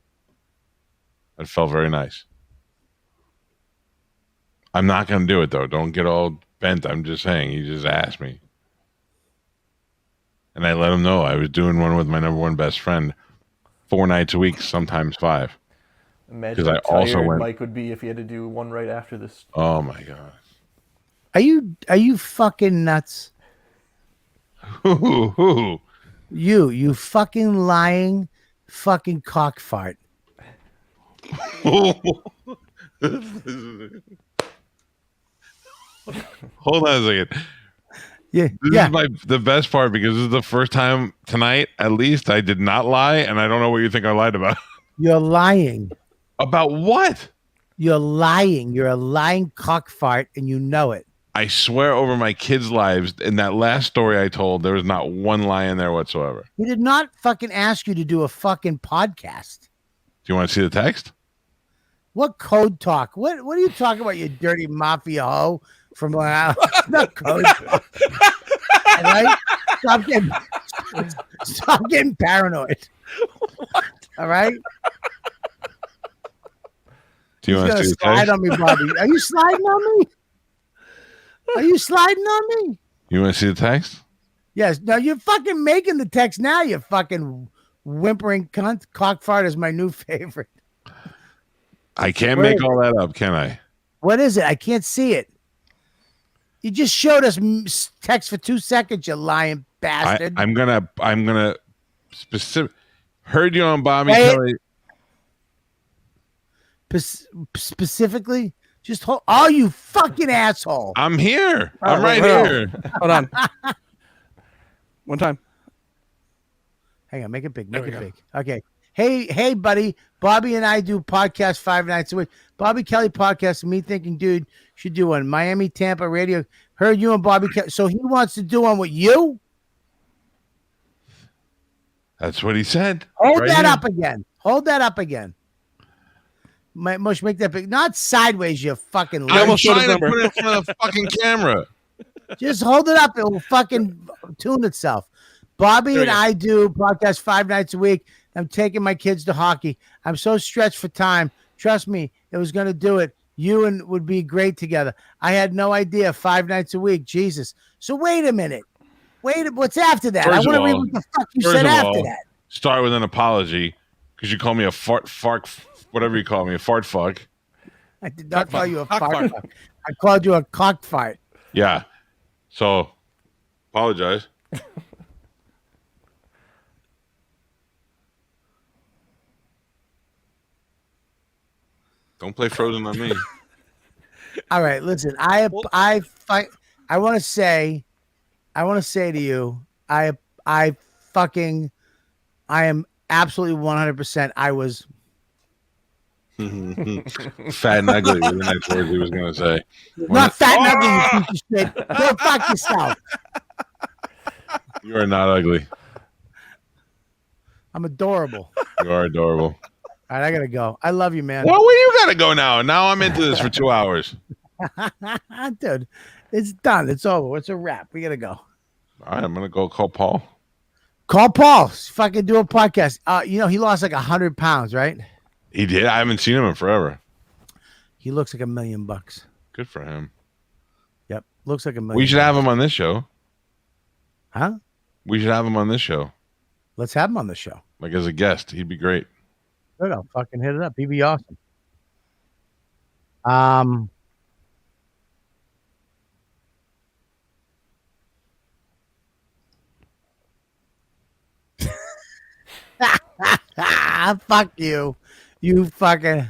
It felt very nice. I'm not going to do it, though. Don't get all bent. I'm just saying. He just asked me. And I let him know I was doing one with my number one best friend. 4 nights a week, sometimes 5. Imagine 'Cause how I also tired went- Mike would be if he had to do one right after this. Oh my god. Are you fucking nuts? Who? You fucking lying fucking cock fart. Hold on a second. Yeah, This yeah. is the best part because this is the first time tonight, at least, I did not lie, and I don't know what you think I lied about. You're lying. About what? You're lying. You're a lying cock fart, and you know it. I swear over my kids' lives, in that last story I told, there was not one lie in there whatsoever. He did not fucking ask you to do a fucking podcast. Do you want to see the text? What code talk? What are you talking about, you dirty mafia hoe from not code talk. All right? Stop getting paranoid. What? All right? Do you He's want to gonna see the slide text? on me, Bobby. Are you sliding on me? Are you sliding on me? You want to see the text? Yes. No, you're fucking making the text now, you fucking whimpering cunt. Cock fart is my new favorite. I can't Where make is all that up, can I? What is it? I can't see it. You just showed us text for 2 seconds, you lying bastard. I'm gonna specific. Heard you on Bobby Say it. Kelly. Specifically, just hold. Oh, you fucking asshole! I'm here. I'm Oh, right well. here. Hold on. One time. Hang on, make it big. There Make we it go. big. Okay. Hey, buddy. Bobby and I do podcasts 5 nights a week. Bobby Kelly podcast. Me thinking, dude, should do one. Miami, Tampa radio. Heard you and Bobby Kelly. So he wants to do one with you. That's what he said. Hold Right that here. up again. Hold that up again. Mush, make that big. Not sideways, you fucking. I I'm almost showed his trying to number. put it in front of the fucking camera. Just hold it up. It will fucking tune itself. Bobby There we and go. I do podcast 5 nights a week. I'm taking my kids to hockey. I'm so stretched for time. Trust me, it was going to do it. You and would be great together. I had no idea 5 nights a week. Jesus. So wait a minute. What's after that? First I of want to read all- what the fuck you first said of after all, that. Start with an apology because you call me a fart, whatever you call me, a fart fuck. I did not Cock call fart. you a Cock fart. fart. I called you a cock fart. Yeah. So, apologize. Don't play Frozen on me. All right, listen. I want to say to you, I am absolutely 100%. I was Fat and ugly were the next words he was going to say. not fat and ugly, you piece of shit. Go fuck yourself. You are not ugly. I'm adorable. You are adorable. All right, I gotta go. I love you, man. Well, where you got to go now? Now I'm into this for 2 hours. Dude, it's done. It's over. It's a wrap. We gotta go. All right, I'm going to go call Paul. Call Paul. Fucking do a podcast. He lost like 100 pounds, right? He did. I haven't seen him in forever. He looks like $1 million. Good for him. Yep, looks like $1 million. We should have him on this show. Huh? We should have him on this show, Let's have him on the show. like as a guest. He'd be great. Good. I'll fucking hit it up. He'd be awesome. Fuck you. You fucking.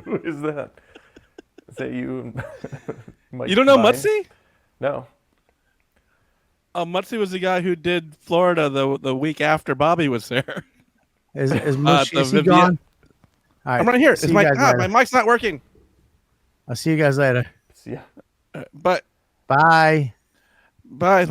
Who is that? Is that you? and Mike You don't know Bryan? Mutzi? No. Mutzi was the guy who did Florida the week after Bobby was there. Is Mush, the is he Vivian- gone? All right. I'm right here. See It's you my, guys my later. mic's not working. I'll see you guys later. Yeah. But Bye. bye.